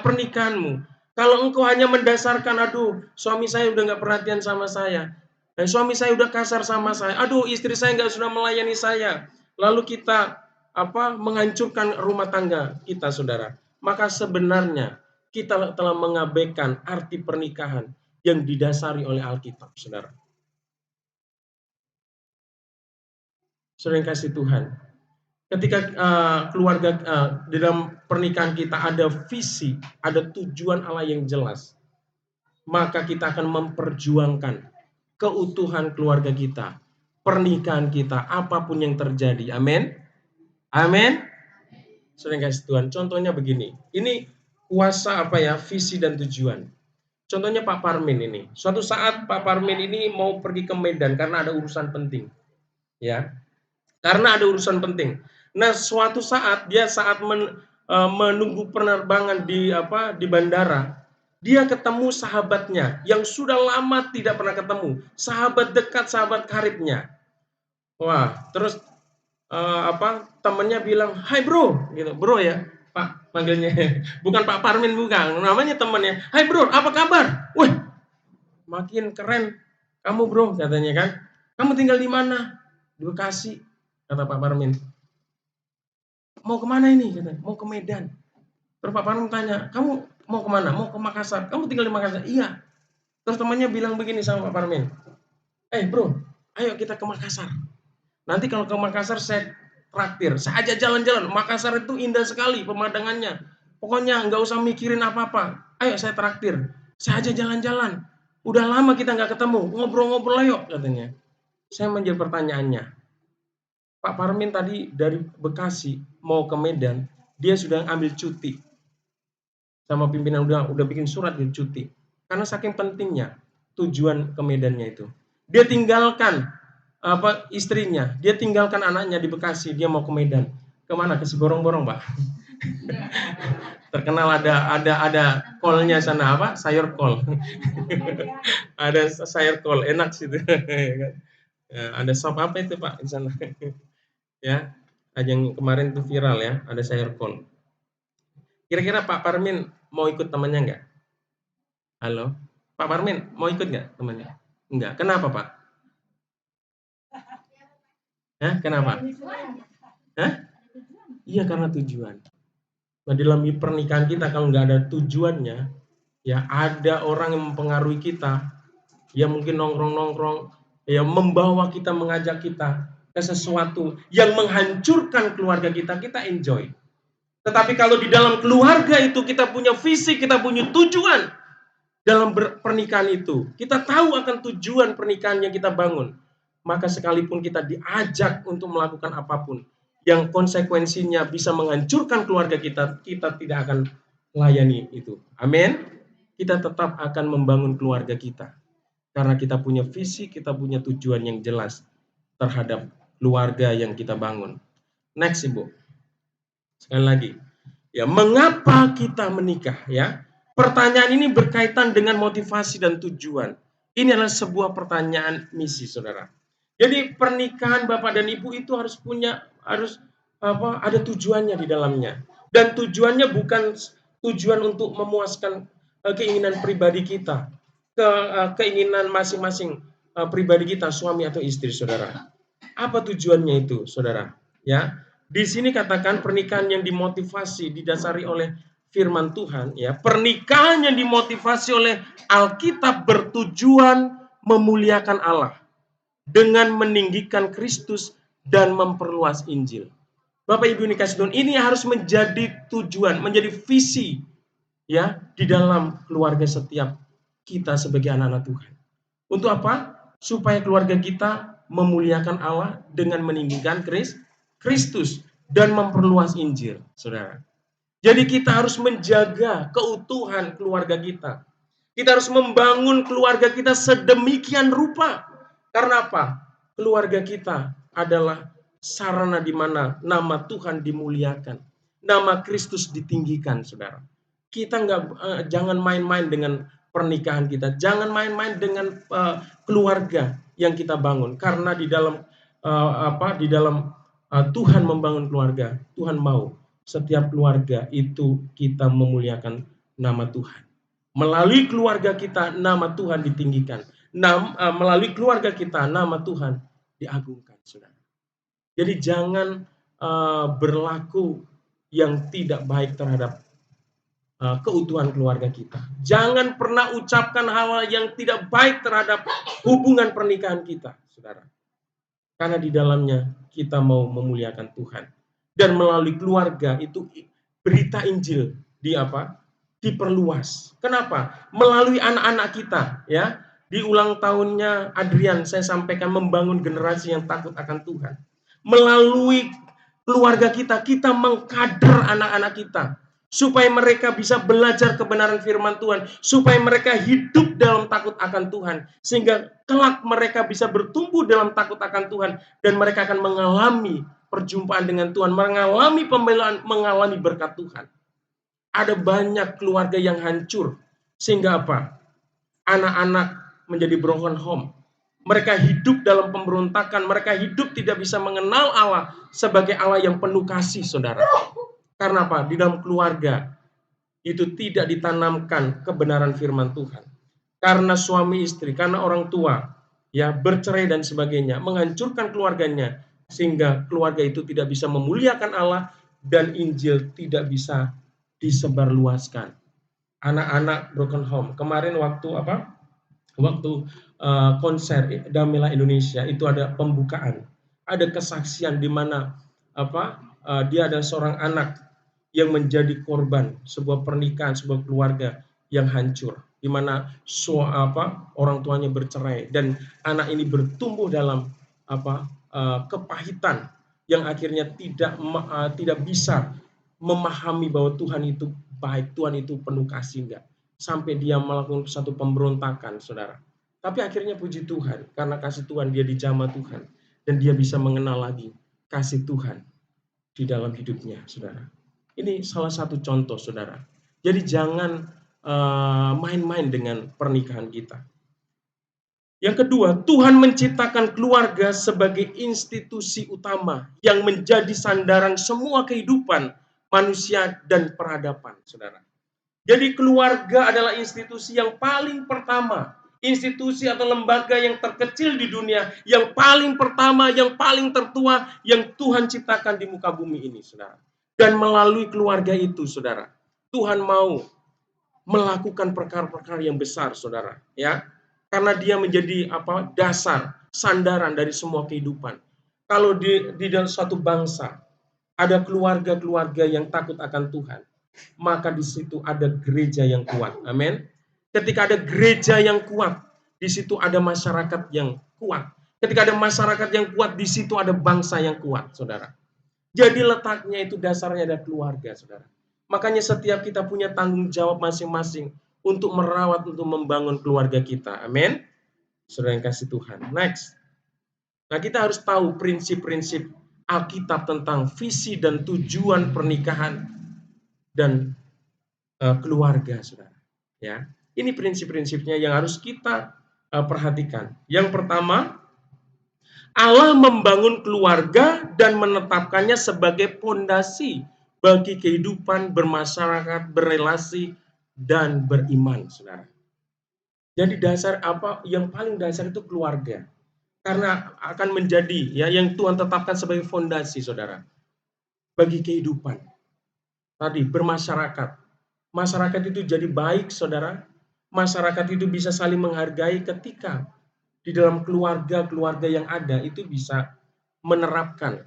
pernikahanmu, kalau engkau hanya mendasarkan, aduh, suami saya udah nggak perhatian sama saya, suami saya udah kasar sama saya, aduh, istri saya nggak sudah melayani saya, lalu kita menghancurkan rumah tangga kita, saudara. Maka sebenarnya kita telah mengabaikan arti pernikahan yang didasari oleh Alkitab, saudara. Saudara yang kasih Tuhan, ketika keluarga di dalam pernikahan kita ada visi, ada tujuan Allah yang jelas, maka kita akan memperjuangkan keutuhan keluarga kita, pernikahan kita, apapun yang terjadi. Amin. Amin. Sering kasih Tuhan. Contohnya begini. Ini kuasa visi dan tujuan. Contohnya Pak Parmin ini. Suatu saat Pak Parmin ini mau pergi ke Medan karena ada urusan penting. Ya. Karena ada urusan penting. Nah, suatu saat dia menunggu penerbangan di bandara, dia ketemu sahabatnya yang sudah lama tidak pernah ketemu, sahabat dekat, sahabat karibnya. Wah, terus temennya bilang, "Hai bro," gitu, bro ya, Pak panggilnya, bukan Pak Parmin, bukan, namanya temennya. "Hai bro, apa kabar? Wah, makin keren kamu bro," katanya kan. "Kamu tinggal di mana?" "Di Bekasi," kata Pak Parmin. "Mau kemana ini?" Kata, "Mau ke Medan." Terus Pak Parmin tanya, "Kamu mau kemana?" "Mau ke Makassar." "Kamu tinggal di Makassar?" "Iya." Terus temannya bilang begini sama Pak Parmin, bro, ayo kita ke Makassar. Nanti kalau ke Makassar saya traktir. Saya ajak jalan-jalan. Makassar itu indah sekali pemandangannya. Pokoknya nggak usah mikirin apa-apa. Ayo saya traktir. Saya ajak jalan-jalan. Udah lama kita nggak ketemu. Ngobrol-ngobrol ayo katanya. Saya menjawab pertanyaannya. Pak Parmin tadi dari Bekasi mau ke Medan, dia sudah ambil cuti. Sama pimpinan udah bikin surat dia cuti. Karena saking pentingnya tujuan ke Medannya itu. Dia tinggalkan istrinya, dia tinggalkan anaknya di Bekasi, dia mau ke Medan. Kemana? Ke Siborong-borong, Pak. Terkenal ada kolnya sana sayur kol. Ada sayur kol enak sih itu. Ada sop apa itu Pak di sana? Ya, yang kemarin itu viral ya, ada sayur kol. Kira-kira Pak Parmin mau ikut temannya nggak? Halo, Pak Parmin mau ikut nggak temannya? Enggak. Kenapa Pak? Kenapa? Iya karena tujuan. Nah, dalam pernikahan kita kalau nggak ada tujuannya, ya ada orang yang mempengaruhi kita, ya mungkin nongkrong-nongkrong, ya membawa kita, mengajak kita ke sesuatu yang menghancurkan keluarga kita, kita enjoy. Tetapi kalau di dalam keluarga itu kita punya visi, kita punya tujuan dalam pernikahan itu, kita tahu akan tujuan pernikahan yang kita bangun, maka sekalipun kita diajak untuk melakukan apapun, yang konsekuensinya bisa menghancurkan keluarga kita, kita tidak akan layani itu. Amin. Kita tetap akan membangun keluarga kita. Karena kita punya visi, kita punya tujuan yang jelas terhadap keluarga yang kita bangun. Next, Ibu. Sekali lagi. Ya, mengapa kita menikah ya? Pertanyaan ini berkaitan dengan motivasi dan tujuan. Ini adalah sebuah pertanyaan misi, Saudara. Jadi pernikahan Bapak dan Ibu itu harus ada tujuannya di dalamnya. Dan tujuannya bukan tujuan untuk memuaskan keinginan pribadi kita, keinginan masing-masing pribadi kita, suami atau istri, Saudara. Apa tujuannya itu, Saudara? Ya, di sini katakan pernikahan yang dimotivasi didasari oleh firman Tuhan, ya. Pernikahan yang dimotivasi oleh Alkitab bertujuan memuliakan Allah dengan meninggikan Kristus dan memperluas Injil. Bapak Ibu dikasih Tuhan, ini harus menjadi tujuan, menjadi visi ya di dalam keluarga setiap kita sebagai anak-anak Tuhan. Untuk apa? Supaya keluarga kita memuliakan Allah dengan meninggikan Kristus dan memperluas Injil, Saudara. Jadi kita harus menjaga keutuhan keluarga kita. Kita harus membangun keluarga kita sedemikian rupa. Karena apa? Keluarga kita adalah sarana di mana nama Tuhan dimuliakan. Nama Kristus ditinggikan, Saudara. Kita jangan main-main dengan pernikahan kita. Jangan main-main dengan keluarga yang kita bangun. Karena di dalam Tuhan membangun keluarga, Tuhan mau setiap keluarga itu kita memuliakan nama Tuhan. Melalui keluarga kita nama Tuhan ditinggikan. Melalui keluarga kita nama Tuhan diagungkan, Saudara. Jadi jangan berlaku yang tidak baik terhadap keutuhan keluarga kita. Jangan pernah ucapkan hal yang tidak baik terhadap hubungan pernikahan kita, Saudara. Karena di dalamnya kita mau memuliakan Tuhan. Dan melalui keluarga itu berita Injil diperluas. Kenapa? Melalui anak-anak kita, ya. Di ulang tahunnya Adrian saya sampaikan membangun generasi yang takut akan Tuhan. Melalui keluarga kita, kita mengkader anak-anak kita. Supaya mereka bisa belajar kebenaran firman Tuhan. Supaya mereka hidup dalam takut akan Tuhan. Sehingga kelak mereka bisa bertumbuh dalam takut akan Tuhan. Dan mereka akan mengalami perjumpaan dengan Tuhan. Mengalami pembelaan, mengalami berkat Tuhan. Ada banyak keluarga yang hancur. Sehingga apa? Anak-anak menjadi broken home. Mereka hidup dalam pemberontakan. Mereka hidup tidak bisa mengenal Allah sebagai Allah yang penuh kasih, saudara. Karena apa? Di dalam keluarga itu tidak ditanamkan kebenaran firman Tuhan. Karena suami istri, karena orang tua, ya bercerai dan sebagainya, menghancurkan keluarganya sehingga keluarga itu tidak bisa memuliakan Allah dan Injil tidak bisa disebarluaskan. Anak-anak broken home. Kemarin waktu konser Damailah Indonesia itu ada pembukaan, ada kesaksian di mana dia adalah seorang anak yang menjadi korban sebuah pernikahan, sebuah keluarga yang hancur, di mana orang tuanya bercerai dan anak ini bertumbuh dalam kepahitan yang akhirnya tidak bisa memahami bahwa Tuhan itu baik, Tuhan itu penuh kasih, enggak. Sampai dia melakukan satu pemberontakan, saudara. Tapi akhirnya puji Tuhan, karena kasih Tuhan dia dijamah Tuhan dan dia bisa mengenal lagi kasih Tuhan di dalam hidupnya, saudara. Ini salah satu contoh, saudara. Jadi jangan main-main dengan pernikahan kita. Yang kedua, Tuhan menciptakan keluarga sebagai institusi utama yang menjadi sandaran semua kehidupan manusia dan peradaban, saudara. Jadi keluarga adalah institusi yang paling pertama, institusi atau lembaga yang terkecil di dunia, yang paling pertama, yang paling tertua, yang Tuhan ciptakan di muka bumi ini, saudara. Dan melalui keluarga itu, saudara, Tuhan mau melakukan perkara-perkara yang besar, saudara, ya. Karena dia menjadi dasar, sandaran dari semua kehidupan. Kalau di dalam suatu bangsa ada keluarga-keluarga yang takut akan Tuhan, maka di situ ada gereja yang kuat. Amin. Ketika ada gereja yang kuat, di situ ada masyarakat yang kuat. Ketika ada masyarakat yang kuat, di situ ada bangsa yang kuat, saudara. Jadi letaknya itu dasarnya ada keluarga, saudara. Makanya setiap kita punya tanggung jawab masing-masing untuk merawat, untuk membangun keluarga kita. Amin. Saudara yang kasih Tuhan. Next. Nah, kita harus tahu prinsip-prinsip Alkitab tentang visi dan tujuan pernikahan dan keluarga, saudara. Ya, ini prinsip-prinsipnya yang harus kita perhatikan. Yang pertama, Allah membangun keluarga dan menetapkannya sebagai fondasi bagi kehidupan bermasyarakat, berrelasi, dan beriman, saudara. Jadi dasar yang paling dasar itu keluarga. Karena akan menjadi yang Tuhan tetapkan sebagai fondasi, saudara, bagi kehidupan. Tadi bermasyarakat. Masyarakat itu jadi baik, saudara. Masyarakat itu bisa saling menghargai ketika di dalam keluarga yang ada itu bisa menerapkan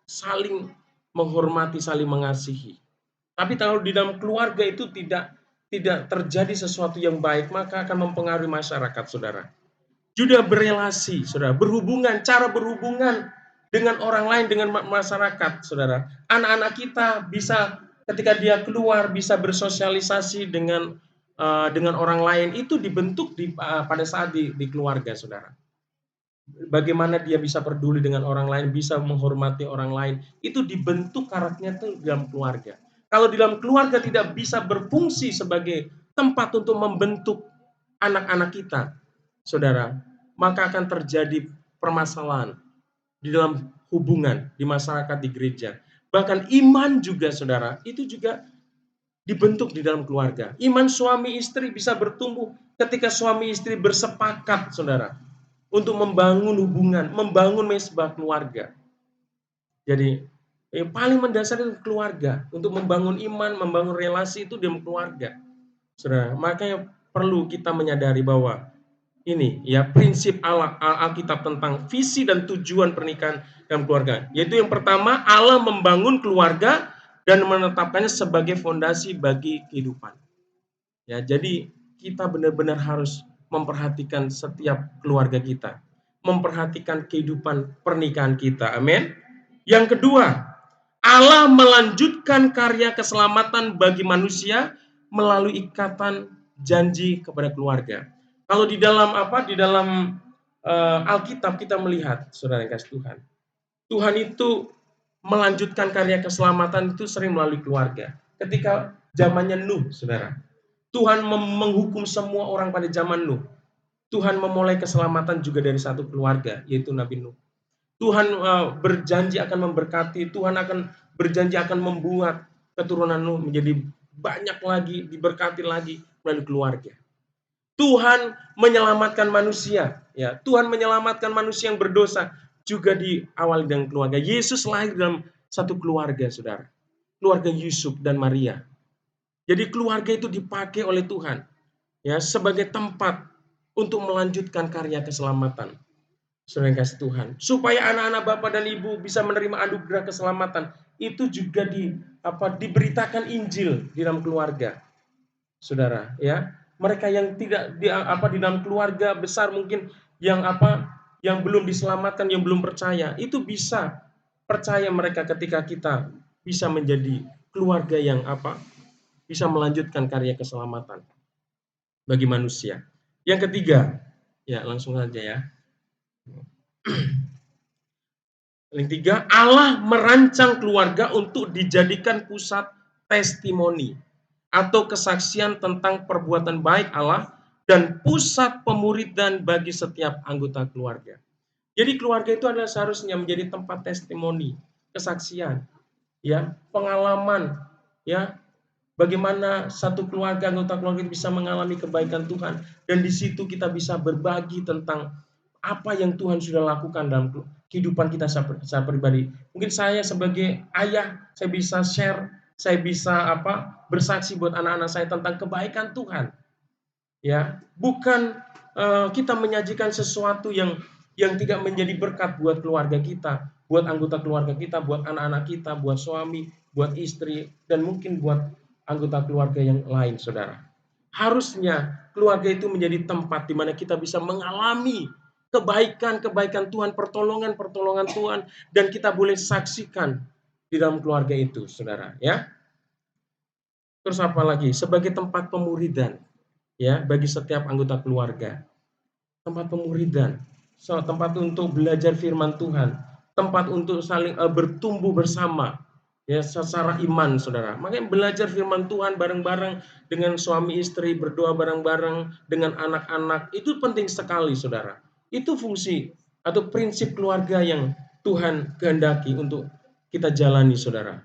saling menghormati, saling mengasihi. Tapi kalau di dalam keluarga itu tidak terjadi sesuatu yang baik, maka akan mempengaruhi masyarakat, saudara. Juga berelasi, saudara, cara berhubungan dengan orang lain, dengan masyarakat, saudara. Anak-anak kita bisa ketika dia keluar bisa bersosialisasi dengan orang lain, itu dibentuk pada saat di keluarga, saudara. Bagaimana dia bisa peduli dengan orang lain, bisa menghormati orang lain, itu dibentuk karakternya itu dalam keluarga. Kalau di dalam keluarga tidak bisa berfungsi sebagai tempat untuk membentuk anak-anak kita, saudara, maka akan terjadi permasalahan di dalam hubungan, di masyarakat, di gereja. Bahkan iman juga, saudara, itu juga dibentuk di dalam keluarga. Iman suami istri bisa bertumbuh ketika suami istri bersepakat, saudara, untuk membangun hubungan, membangun mesbah keluarga. Jadi yang paling mendasar itu keluarga. Untuk membangun iman, membangun relasi itu dalam keluarga, saudara. Makanya perlu kita menyadari bahwa ini prinsip Alkitab tentang visi dan tujuan pernikahan dan keluarga. Yaitu yang pertama, Allah membangun keluarga dan menetapkannya sebagai fondasi bagi kehidupan. Ya, jadi kita benar-benar harus memperhatikan setiap keluarga kita, memperhatikan kehidupan pernikahan kita. Amin. Yang kedua, Allah melanjutkan karya keselamatan bagi manusia melalui ikatan janji kepada keluarga. Kalau di dalam Alkitab kita melihat, saudara yang kasih Tuhan, Tuhan itu melanjutkan karya keselamatan itu sering melalui keluarga. Ketika zamannya Nuh, saudara, Tuhan menghukum semua orang pada zaman Nuh. Tuhan memulai keselamatan juga dari satu keluarga, yaitu Nabi Nuh. Tuhan berjanji akan memberkati, Tuhan akan berjanji akan membuat keturunan Nuh menjadi banyak lagi, diberkati lagi melalui keluarga. Tuhan menyelamatkan manusia, ya. Tuhan menyelamatkan manusia yang berdosa juga diawali dengan keluarga. Yesus lahir dalam satu keluarga, saudara. Keluarga Yusuf dan Maria. Jadi keluarga itu dipakai oleh Tuhan, ya, sebagai tempat untuk melanjutkan karya keselamatan. Saudara yang kasih Tuhan, supaya anak-anak Bapak dan Ibu bisa menerima anugerah keselamatan, itu juga diberitakan Injil di dalam keluarga. Saudara, ya. Mereka yang tidak di dalam keluarga besar mungkin yang belum diselamatkan, yang belum percaya, itu bisa percaya mereka ketika kita bisa menjadi keluarga yang bisa melanjutkan karya keselamatan bagi manusia. Yang ketiga, ya langsung saja ya. Yang ketiga, Allah merancang keluarga untuk dijadikan pusat testimoni atau kesaksian tentang perbuatan baik Allah dan pusat pemuridan bagi setiap anggota keluarga. Jadi keluarga itu adalah seharusnya menjadi tempat testimoni, kesaksian, ya, pengalaman, ya, bagaimana satu keluarga, anggota keluarga bisa mengalami kebaikan Tuhan, dan di situ kita bisa berbagi tentang apa yang Tuhan sudah lakukan dalam kehidupan kita secara pribadi. Mungkin saya sebagai ayah, saya bisa share, saya bisa bersaksi buat anak-anak saya tentang kebaikan Tuhan. Ya, bukan kita menyajikan sesuatu yang tidak menjadi berkat buat keluarga kita, buat anggota keluarga kita, buat anak-anak kita, buat suami, buat istri, dan mungkin buat anggota keluarga yang lain, saudara. Harusnya keluarga itu menjadi tempat di mana kita bisa mengalami kebaikan-kebaikan Tuhan, pertolongan-pertolongan Tuhan, dan kita boleh saksikan di dalam keluarga itu, saudara. Ya. Terus apa lagi? Sebagai tempat pemuridan, ya, bagi setiap anggota keluarga. Tempat pemuridan, tempat untuk belajar firman Tuhan, tempat untuk saling bertumbuh bersama, ya, secara iman, saudara. Makanya belajar firman Tuhan bareng-bareng dengan suami istri, berdoa bareng-bareng dengan anak-anak, itu penting sekali, saudara. Itu fungsi atau prinsip keluarga yang Tuhan kehendaki untuk kita jalani, saudara.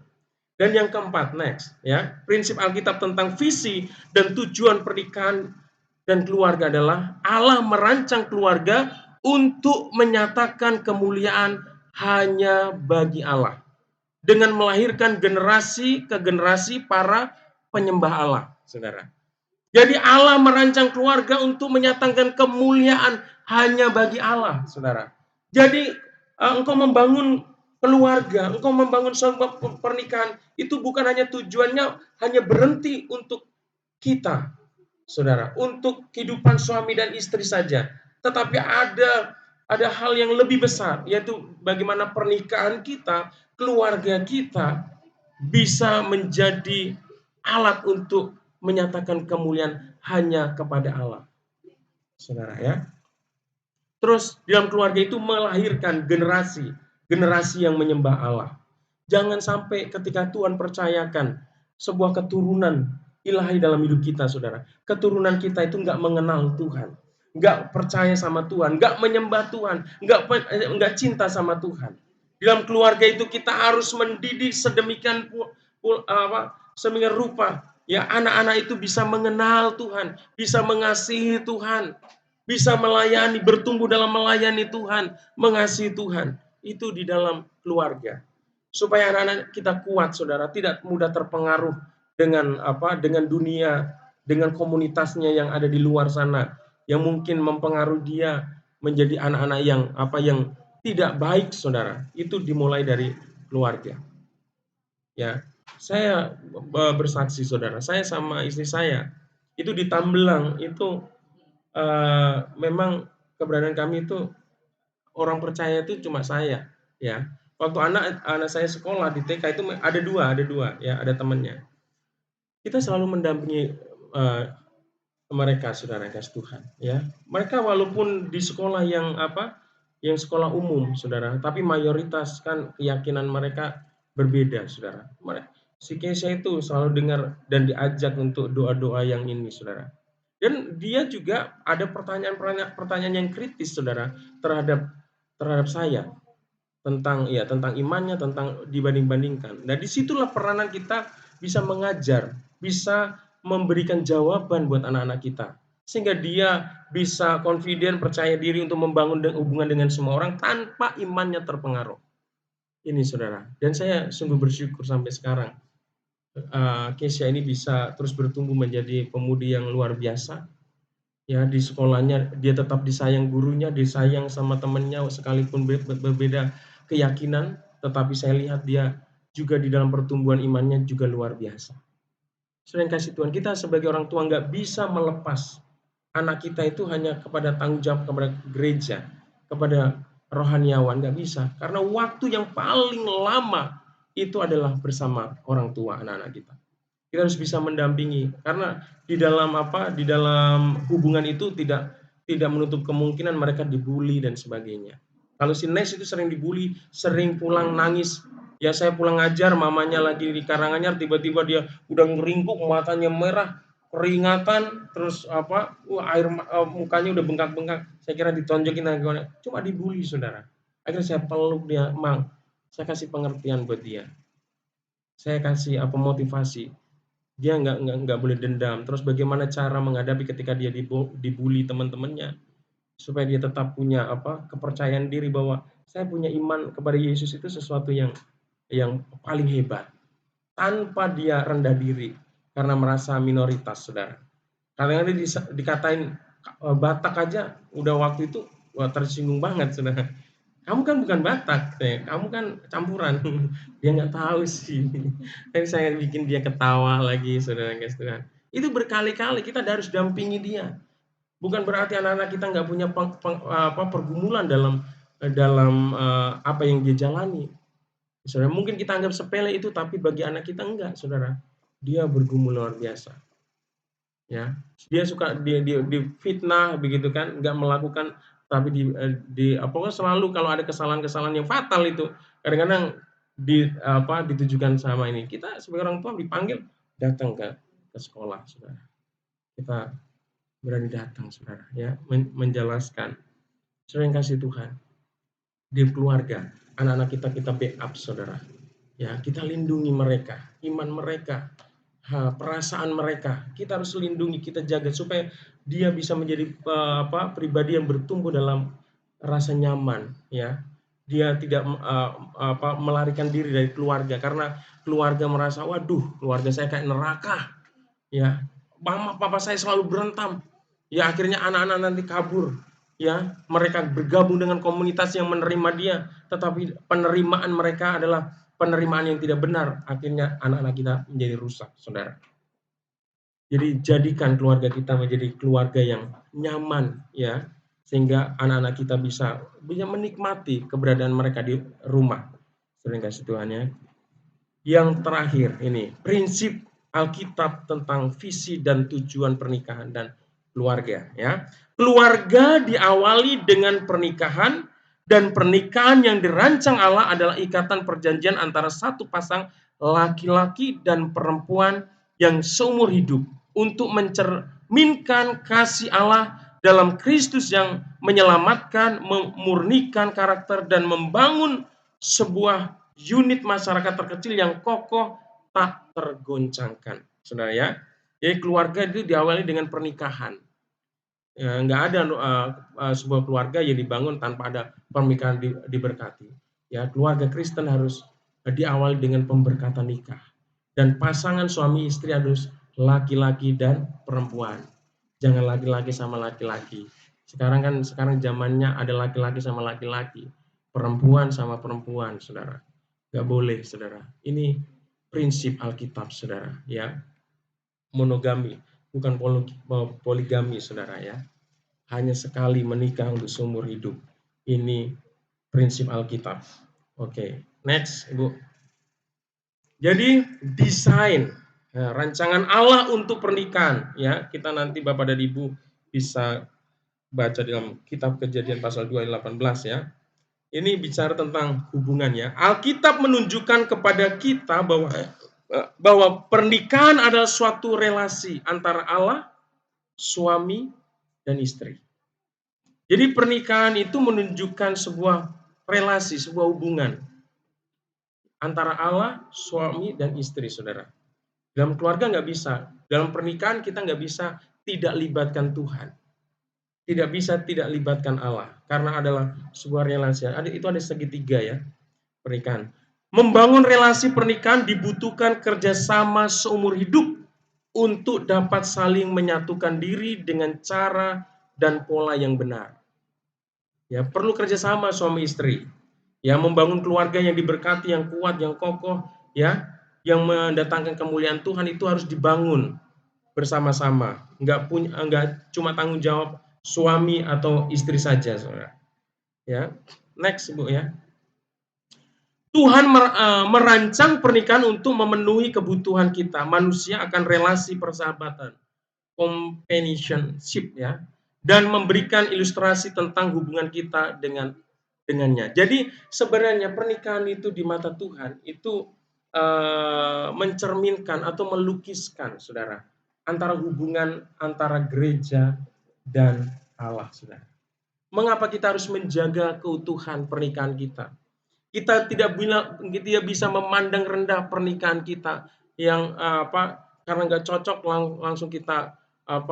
Dan yang keempat, next, ya, prinsip Alkitab tentang visi dan tujuan pernikahan dan keluarga adalah Allah merancang keluarga untuk menyatakan kemuliaan hanya bagi Allah, dengan melahirkan generasi ke generasi para penyembah Allah, saudara. Jadi Allah merancang keluarga untuk menyatakan kemuliaan hanya bagi Allah, saudara. Jadi engkau membangun keluarga, engkau membangun sebuah pernikahan, itu bukan hanya tujuannya hanya berhenti untuk kita, saudara, untuk kehidupan suami dan istri saja. Tetapi ada hal yang lebih besar, yaitu bagaimana pernikahan kita, keluarga kita bisa menjadi alat untuk menyatakan kemuliaan hanya kepada Allah, saudara, ya. Terus dalam keluarga itu melahirkan generasi yang menyembah Allah. Jangan sampai ketika Tuhan percayakan sebuah keturunan ilahi dalam hidup kita, saudara, keturunan kita itu nggak mengenal Tuhan, nggak percaya sama Tuhan, nggak menyembah Tuhan, nggak cinta sama Tuhan. Dalam keluarga itu kita harus mendidik sedemikian rupa, ya, anak-anak itu bisa mengenal Tuhan, bisa mengasihi Tuhan, bisa melayani, bertumbuh dalam melayani Tuhan, mengasihi Tuhan. Itu di dalam keluarga. Supaya anak-anak kita kuat, saudara, tidak mudah terpengaruh dengan dunia, dengan komunitasnya yang ada di luar sana, yang mungkin mempengaruhi dia menjadi anak-anak yang tidak baik, saudara. Itu dimulai dari keluarga. Ya, saya bersaksi, saudara, saya sama istri saya itu di Tambelang itu memang keberadaan kami itu orang percaya itu cuma saya, ya. Waktu anak saya sekolah di TK itu ada dua ya, ada temannya. Kita selalu mendampingi mereka, saudara kasih Tuhan, ya. Mereka walaupun di sekolah yang sekolah umum, saudara, tapi mayoritas kan keyakinan mereka berbeda, saudara. Si Keisha itu selalu dengar dan diajak untuk doa-doa yang ini, saudara. Dan dia juga ada pertanyaan yang kritis, saudara, terhadap terhadap saya tentang imannya, tentang dibanding-bandingkan. Nah, disitulah peranan kita bisa mengajar, bisa memberikan jawaban buat anak-anak kita. Sehingga dia bisa confident, percaya diri untuk membangun hubungan dengan semua orang tanpa imannya terpengaruh. Ini saudara. Dan saya sungguh bersyukur sampai sekarang. Keisha ini bisa terus bertumbuh menjadi pemudi yang luar biasa. Ya, di sekolahnya dia tetap disayang gurunya, disayang sama temennya sekalipun berbeda keyakinan, tetapi saya lihat dia juga di dalam pertumbuhan imannya juga luar biasa. Saudara yang kasih Tuhan, kita sebagai orang tua nggak bisa melepas anak kita itu hanya kepada tanggung jawab kepada gereja, kepada rohaniawan, nggak bisa. Karena waktu yang paling lama itu adalah bersama orang tua anak-anak kita. Kita harus bisa mendampingi karena di dalam hubungan itu tidak menutup kemungkinan mereka dibully dan sebagainya. Kalau si Nes itu sering dibully, sering pulang nangis. Ya saya pulang ngajar, mamanya lagi di Karanganyar, tiba-tiba dia udah ngeringkuk, matanya merah, keringatan, terus mukanya udah bengkak-bengkak. Saya kira ditonjokin lagi, cuma dibully, saudara. Akhirnya saya peluk dia, Mang. Saya kasih pengertian buat dia. Saya kasih motivasi. Dia nggak boleh dendam. Terus bagaimana cara menghadapi ketika dia dibully teman-temannya supaya dia tetap punya kepercayaan diri bahwa saya punya iman kepada Yesus itu sesuatu yang paling hebat tanpa dia rendah diri karena merasa minoritas, saudara. Kadang-kadang dikatain Batak aja udah waktu itu tersinggung banget, saudara. Kamu kan bukan Batak, kamu kan campuran. Dia nggak tahu sih. Tapi saya bikin dia ketawa lagi, saudara guys Tuhan. Itu berkali-kali kita harus dampingi dia. Bukan berarti anak-anak kita nggak punya pergumulan dalam apa yang dia jalani. Saudara, mungkin kita anggap sepele itu, tapi bagi anak kita enggak, saudara. Dia bergumul luar biasa. Ya, dia suka di fitnah begitu kan, nggak melakukan, tapi selalu kalau ada kesalahan-kesalahan yang fatal itu kadang-kadang ditujukan sama ini. Kita sebagai orang tua dipanggil datang ke sekolah, saudara. Kita berani datang, saudara, ya, menjelaskan. Saudara yang kasih Tuhan, di keluarga, anak-anak kita backup, saudara. Ya, kita lindungi mereka, iman mereka, perasaan mereka. Kita harus lindungi, kita jaga supaya dia bisa menjadi pribadi yang bertumbuh dalam rasa nyaman, ya. Dia tidak melarikan diri dari keluarga karena keluarga merasa, waduh, keluarga saya kayak neraka. Ya, mama papa saya selalu berentam. Ya, akhirnya anak-anak nanti kabur. Ya, mereka bergabung dengan komunitas yang menerima dia, tetapi penerimaan mereka adalah penerimaan yang tidak benar. Akhirnya anak-anak kita menjadi rusak, saudara. Jadi jadikan keluarga kita menjadi keluarga yang nyaman, ya, sehingga anak-anak kita bisa menikmati keberadaan mereka di rumah. Sering kasih Tuhan, ya. Yang terakhir ini, prinsip Alkitab tentang visi dan tujuan pernikahan dan keluarga, ya. Keluarga diawali dengan pernikahan, dan pernikahan yang dirancang Allah adalah ikatan perjanjian antara satu pasang laki-laki dan perempuan yang seumur hidup untuk mencerminkan kasih Allah dalam Kristus yang menyelamatkan, memurnikan karakter dan membangun sebuah unit masyarakat terkecil yang kokoh tak tergoncangkan, saudara, ya. Jadi keluarga itu diawali dengan pernikahan. Ya, nggak ada sebuah keluarga yang dibangun tanpa ada pernikahan diberkati. Ya, keluarga Kristen harus diawali dengan pemberkatan nikah. Dan pasangan suami istri harus laki-laki dan perempuan. Jangan laki-laki sama laki-laki. Sekarang zamannya ada laki-laki sama laki-laki, perempuan sama perempuan, saudara. Nggak boleh, saudara. Ini prinsip Alkitab, saudara, ya. Monogami, bukan poligami, saudara, ya. Hanya sekali menikah untuk seumur hidup. Ini prinsip Alkitab. Oke, next Ibu. Jadi desain rancangan Allah untuk pernikahan ya, kita nanti Bapak dan Ibu bisa baca dalam kitab Kejadian pasal 2 ayat 18 ya. Ini bicara tentang hubungannya. Alkitab menunjukkan kepada kita bahwa pernikahan adalah suatu relasi antara Allah, suami, dan istri. Jadi pernikahan itu menunjukkan sebuah relasi, sebuah hubungan antara Allah, suami, dan istri, saudara. Dalam keluarga nggak bisa. Dalam pernikahan kita nggak bisa tidak libatkan Tuhan. Tidak bisa tidak libatkan Allah. Karena adalah sebuah relasi. Itu ada segitiga ya, pernikahan. Membangun relasi pernikahan dibutuhkan kerjasama seumur hidup untuk dapat saling menyatukan diri dengan cara dan pola yang benar. Ya, perlu kerjasama suami istri. Ya, membangun keluarga yang diberkati, yang kuat, yang kokoh, ya, yang mendatangkan kemuliaan Tuhan itu harus dibangun bersama-sama. Enggak cuma tanggung jawab suami atau istri saja, saudara. Ya, next Bu ya. Tuhan merancang pernikahan untuk memenuhi kebutuhan kita. Manusia akan relasi persahabatan, companionship ya, dan memberikan ilustrasi tentang hubungan kita dengannya. Jadi sebenarnya pernikahan itu di mata Tuhan itu mencerminkan atau melukiskan, saudara, antara hubungan antara gereja dan Allah, saudara. Mengapa kita harus menjaga keutuhan pernikahan kita? Kita tidak bisa memandang rendah pernikahan kita yang karena nggak cocok langsung kita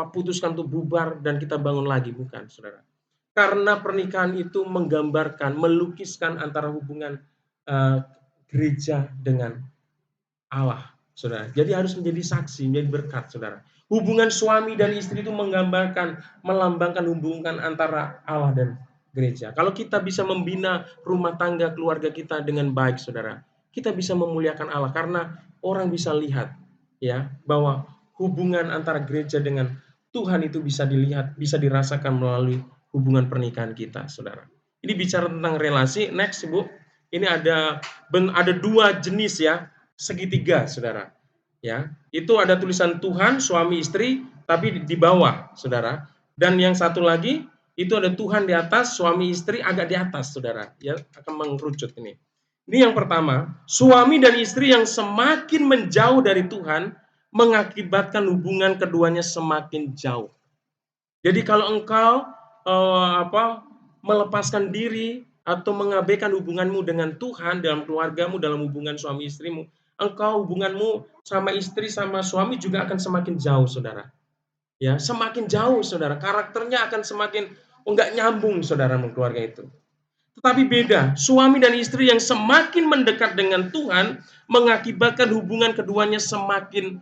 putuskan untuk bubar dan kita bangun lagi, bukan, saudara. Karena pernikahan itu menggambarkan, melukiskan antara hubungan gereja dengan Allah, saudara. Jadi harus menjadi saksi, menjadi berkat, saudara. Hubungan suami dan istri itu menggambarkan, melambangkan hubungan antara Allah dan gereja. Kalau kita bisa membina rumah tangga keluarga kita dengan baik, saudara, kita bisa memuliakan Allah karena orang bisa lihat ya bahwa hubungan antara gereja dengan Tuhan itu bisa dilihat, bisa dirasakan melalui hubungan pernikahan kita, saudara. Ini bicara tentang relasi. Next, Ibu. Ini ada dua jenis ya, segitiga, saudara. Ya, itu ada tulisan Tuhan, suami istri, tapi di bawah, saudara. Dan yang satu lagi itu ada Tuhan di atas, suami istri agak di atas, saudara. Ya, akan mengerucut ini. Ini yang pertama, suami dan istri yang semakin menjauh dari Tuhan mengakibatkan hubungan keduanya semakin jauh. Jadi kalau engkau melepaskan diri atau mengabaikan hubunganmu dengan Tuhan dalam keluargamu, dalam hubungan suami istrimu, engkau hubunganmu sama istri sama suami juga akan semakin jauh, saudara. Ya, semakin jauh, saudara. Karakternya akan semakin enggak nyambung, saudara, keluarga itu. Tetapi beda, suami dan istri yang semakin mendekat dengan Tuhan mengakibatkan hubungan keduanya semakin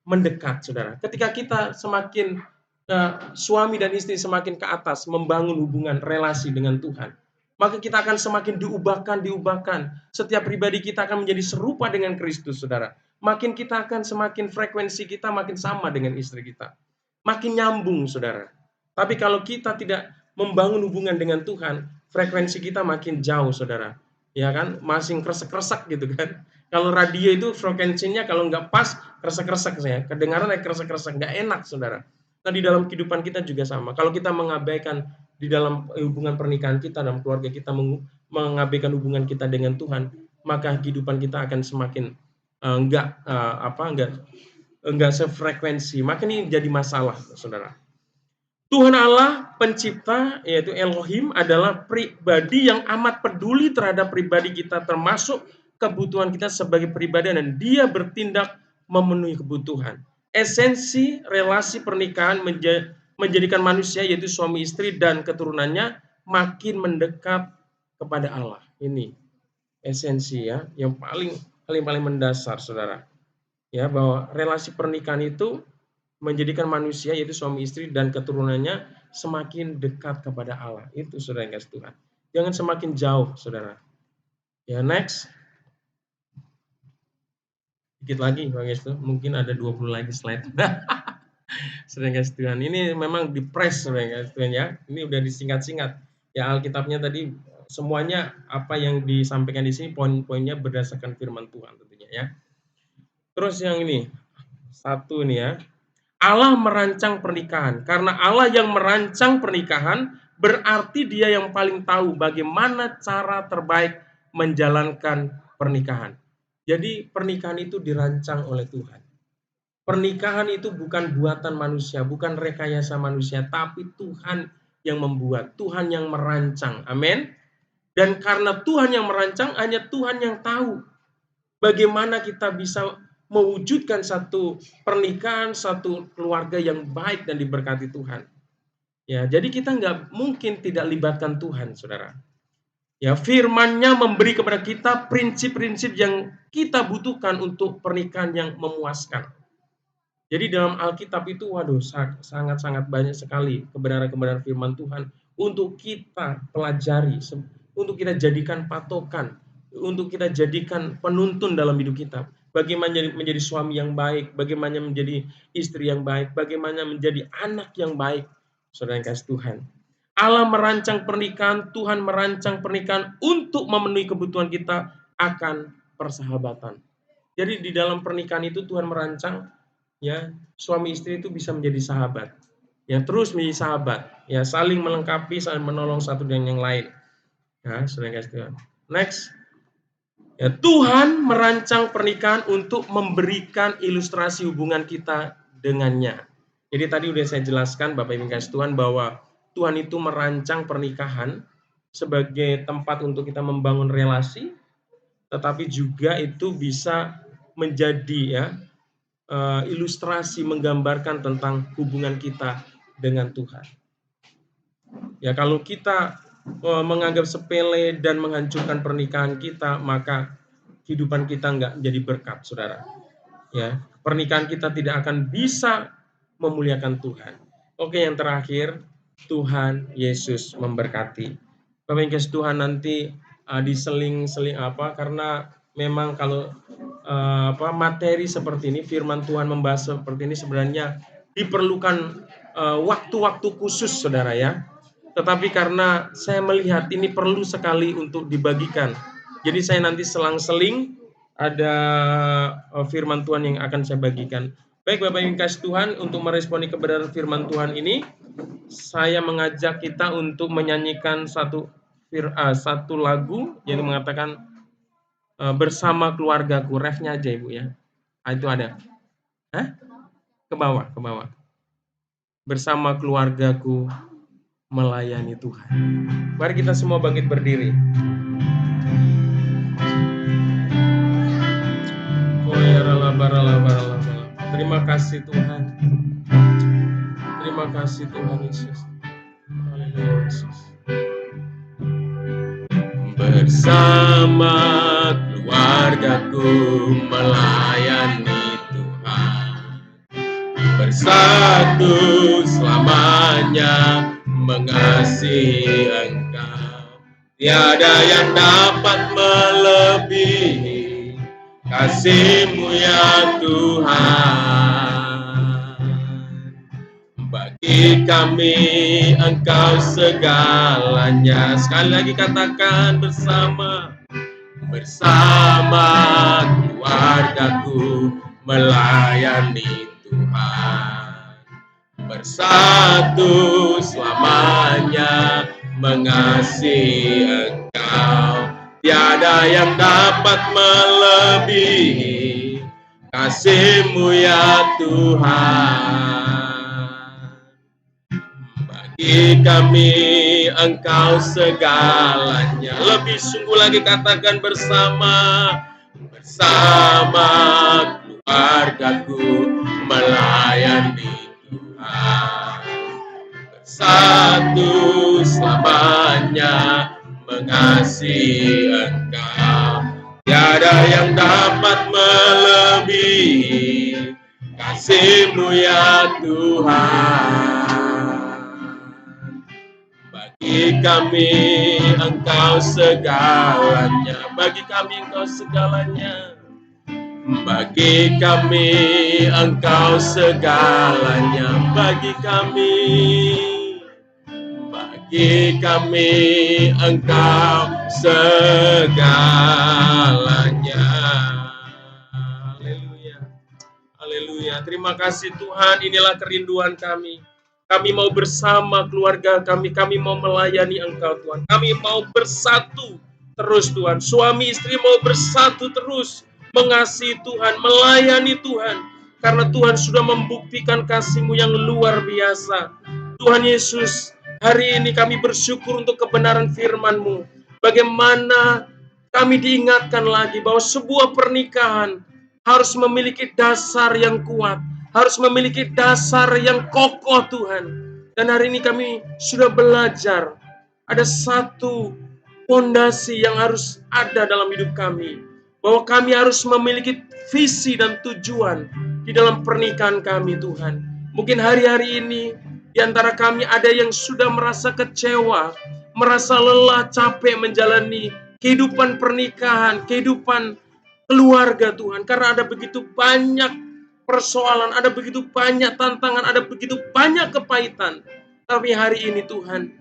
mendekat, saudara. Ketika kita semakin suami dan istri semakin ke atas membangun hubungan relasi dengan Tuhan, maka kita akan semakin diubahkan. Setiap pribadi kita akan menjadi serupa dengan Kristus, saudara. Makin kita akan semakin frekuensi kita makin sama dengan istri kita. Makin nyambung, saudara. Tapi kalau kita tidak membangun hubungan dengan Tuhan, frekuensi kita makin jauh, saudara. Ya kan? Masing kresek-kresek gitu kan. Kalau radio itu frekuensinya kalau nggak pas, kresek-kresek ya. Kedengaran kayak kresek-kresek, nggak enak, saudara. Nah, di dalam kehidupan kita juga sama. Kalau kita mengabaikan di dalam hubungan pernikahan kita, dalam keluarga kita mengabaikan hubungan kita dengan Tuhan, maka kehidupan kita akan semakin enggak sefrekuensi. Maka ini jadi masalah, saudara. Tuhan Allah pencipta, yaitu Elohim, adalah pribadi yang amat peduli terhadap pribadi kita, termasuk kebutuhan kita sebagai pribadi, dan dia bertindak memenuhi kebutuhan. Esensi relasi pernikahan menjadikan manusia, yaitu suami istri dan keturunannya, makin mendekat kepada Allah. Ini esensi ya, yang paling mendasar, saudara. Ya, bahwa relasi pernikahan itu menjadikan manusia, yaitu suami istri dan keturunannya, semakin dekat kepada Allah. Itu, saudara yang kasih Tuhan. Jangan semakin jauh, saudara. Ya, next. Dikit lagi, Bang Yesus. Mungkin ada 20 lagi slide. Saudara yang kasih Tuhan. Ini memang di press, saudara yang kasih Tuhan ya. Ini udah disingkat-singkat. Ya, Alkitabnya tadi semuanya apa yang disampaikan di sini poin-poinnya berdasarkan firman Tuhan tentunya ya. Terus yang ini, satu nih ya. Allah merancang pernikahan. Karena Allah yang merancang pernikahan, berarti Dia yang paling tahu bagaimana cara terbaik menjalankan pernikahan. Jadi pernikahan itu dirancang oleh Tuhan. Pernikahan itu bukan buatan manusia, bukan rekayasa manusia, tapi Tuhan yang membuat, Tuhan yang merancang. Amin. Dan karena Tuhan yang merancang, hanya Tuhan yang tahu bagaimana kita bisa mewujudkan satu pernikahan, satu keluarga yang baik dan diberkati Tuhan. Ya, jadi kita nggak mungkin tidak libatkan Tuhan, saudara. Ya, firman-Nya memberi kepada kita prinsip-prinsip yang kita butuhkan untuk pernikahan yang memuaskan. Jadi dalam Alkitab itu, waduh, sangat-sangat banyak sekali kebenaran-kebenaran firman Tuhan untuk kita pelajari, untuk kita jadikan patokan, untuk kita jadikan penuntun dalam hidup kita. Bagaimana menjadi suami yang baik, bagaimana menjadi istri yang baik, bagaimana menjadi anak yang baik, saudara yang kasih Tuhan. Allah merancang pernikahan, Tuhan merancang pernikahan untuk memenuhi kebutuhan kita akan persahabatan. Jadi di dalam pernikahan itu Tuhan merancang, ya, suami istri itu bisa menjadi sahabat, ya, terus menjadi sahabat, ya, saling melengkapi, saling menolong satu dengan yang lain. Ya, saudara kasih Tuhan. Next, ya, Tuhan merancang pernikahan untuk memberikan ilustrasi hubungan kita dengannya. Jadi tadi udah saya jelaskan, Bapak Ibu kasih Tuhan, bahwa Tuhan itu merancang pernikahan sebagai tempat untuk kita membangun relasi, tetapi juga itu bisa menjadi, ya, ilustrasi menggambarkan tentang hubungan kita dengan Tuhan. Ya, kalau kita menganggap sepele dan menghancurkan pernikahan kita, maka kehidupan kita nggak jadi berkat, saudara. Ya, pernikahan kita tidak akan bisa memuliakan Tuhan. Oke, yang terakhir, Tuhan Yesus memberkati. Bapak kasih Tuhan, nanti diseling-seling karena memang kalau materi seperti ini, firman Tuhan membahas seperti ini sebenarnya diperlukan waktu-waktu khusus, saudara ya. Tetapi karena saya melihat ini perlu sekali untuk dibagikan, jadi saya nanti selang-seling ada firman Tuhan yang akan saya bagikan. Baik Bapak Ibu kasih Tuhan, untuk meresponi kebenaran firman Tuhan ini, saya mengajak kita untuk menyanyikan satu lagu yang mengatakan bersama keluargaku. Refnya aja Ibu ya. Itu ada. Ke bawah. Bersama keluargaku melayani Tuhan. Mari kita semua bangkit berdiri. Terima kasih Tuhan. Terima kasih Tuhan Yesus. Haleluya Yesus. Bersama keluargaku melayani Tuhan, bersatu selamanya mengasihi Engkau. Tiada yang dapat melebihi kasih-Mu ya Tuhan. Bagi kami Engkau segalanya. Sekali lagi katakan bersama keluargaku melayani Tuhan, bersatu selamanya mengasihi Engkau. Tiada yang dapat melebihi kasih-Mu ya Tuhan. Bagi kami Engkau segalanya. Lebih sungguh lagi katakan bersama keluargaku melayani Tuhan, bersatu selamanya mengasihi Engkau. Tiada yang dapat melebihi kasih-Mu ya Tuhan. Bagi kami Engkau segalanya. Bagi kami Engkau segalanya. Bagi kami Engkau segalanya. Bagi kami bagi kami Engkau segalanya. Haleluya. Haleluya. Terima kasih Tuhan, inilah kerinduan kami. Kami mau bersama keluarga kami mau melayani Engkau Tuhan. Kami mau bersatu terus Tuhan. Suami istri mau bersatu terus, mengasihi Tuhan, melayani Tuhan. Karena Tuhan sudah membuktikan kasih-Mu yang luar biasa. Tuhan Yesus, hari ini kami bersyukur untuk kebenaran firman-Mu. Bagaimana kami diingatkan lagi bahwa sebuah pernikahan harus memiliki dasar yang kuat, harus memiliki dasar yang kokoh Tuhan. Dan hari ini kami sudah belajar ada satu fondasi yang harus ada dalam hidup kami, bahwa kami harus memiliki visi dan tujuan di dalam pernikahan kami Tuhan. Mungkin hari-hari ini di antara kami ada yang sudah merasa kecewa, merasa lelah, capek menjalani kehidupan pernikahan, kehidupan keluarga Tuhan, karena ada begitu banyak persoalan, ada begitu banyak tantangan, ada begitu banyak kepahitan. Tapi hari ini Tuhan,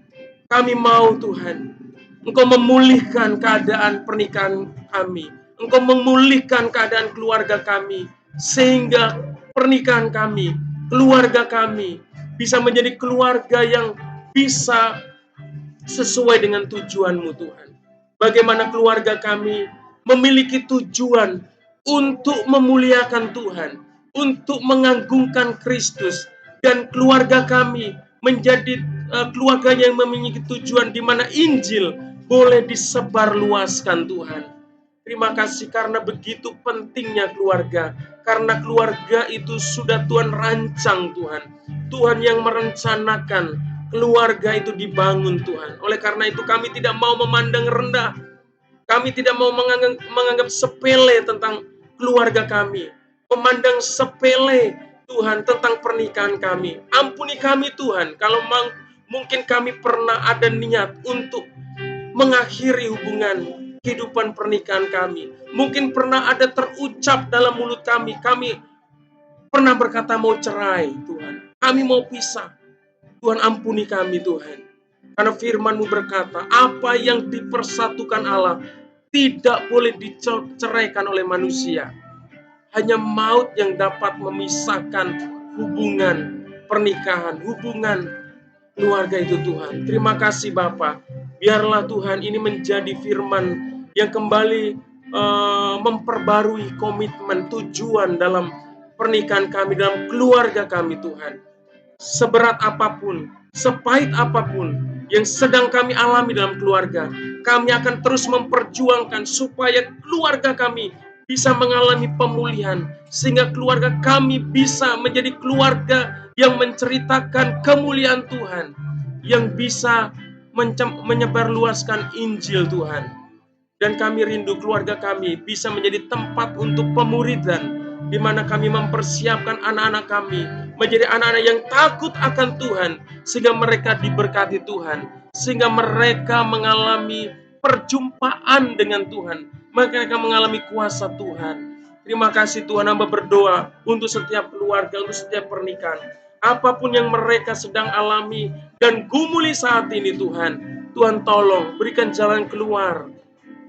kami mau Tuhan, Engkau memulihkan keadaan pernikahan kami, Engkau memulihkan keadaan keluarga kami, sehingga pernikahan kami, keluarga kami, bisa menjadi keluarga yang bisa sesuai dengan tujuan-Mu Tuhan. Bagaimana keluarga kami memiliki tujuan untuk memuliakan Tuhan, untuk mengagungkan Kristus, dan keluarga kami menjadi keluarga yang memiliki tujuan di mana Injil boleh disebarluaskan Tuhan. Terima kasih karena begitu pentingnya keluarga. Karena keluarga itu sudah Tuhan rancang Tuhan. Tuhan yang merencanakan keluarga itu dibangun Tuhan. Oleh karena itu kami tidak mau memandang rendah. Kami tidak mau menganggap sepele tentang keluarga kami. Memandang sepele Tuhan tentang pernikahan kami. Ampuni kami Tuhan kalau mungkin kami pernah ada niat untuk mengakhiri hubungan kehidupan pernikahan kami. Mungkin pernah ada terucap dalam mulut kami pernah berkata mau cerai Tuhan. Kami mau pisah. Tuhan ampuni kami Tuhan. Karena firman-Mu berkata, apa yang dipersatukan Allah tidak boleh diceraikan oleh manusia. Hanya maut yang dapat memisahkan hubungan pernikahan, hubungan keluarga itu Tuhan. Terima kasih Bapa. Biarlah Tuhan ini menjadi firman yang kembali memperbarui komitmen tujuan dalam pernikahan kami, dalam keluarga kami Tuhan. Seberat apapun, sepahit apapun yang sedang kami alami dalam keluarga, kami akan terus memperjuangkan supaya keluarga kami bisa mengalami pemulihan, sehingga keluarga kami bisa menjadi keluarga yang menceritakan kemuliaan Tuhan, yang bisa menyebarluaskan Injil Tuhan. Dan kami rindu keluarga kami bisa menjadi tempat untuk pemuridan, di mana kami mempersiapkan anak-anak kami menjadi anak-anak yang takut akan Tuhan, sehingga mereka diberkati Tuhan, sehingga mereka mengalami perjumpaan dengan Tuhan, mereka mengalami kuasa Tuhan. Terima kasih Tuhan, hamba berdoa untuk setiap keluarga, untuk setiap pernikahan, apapun yang mereka sedang alami dan gumuli saat ini Tuhan. Tuhan tolong berikan jalan keluar.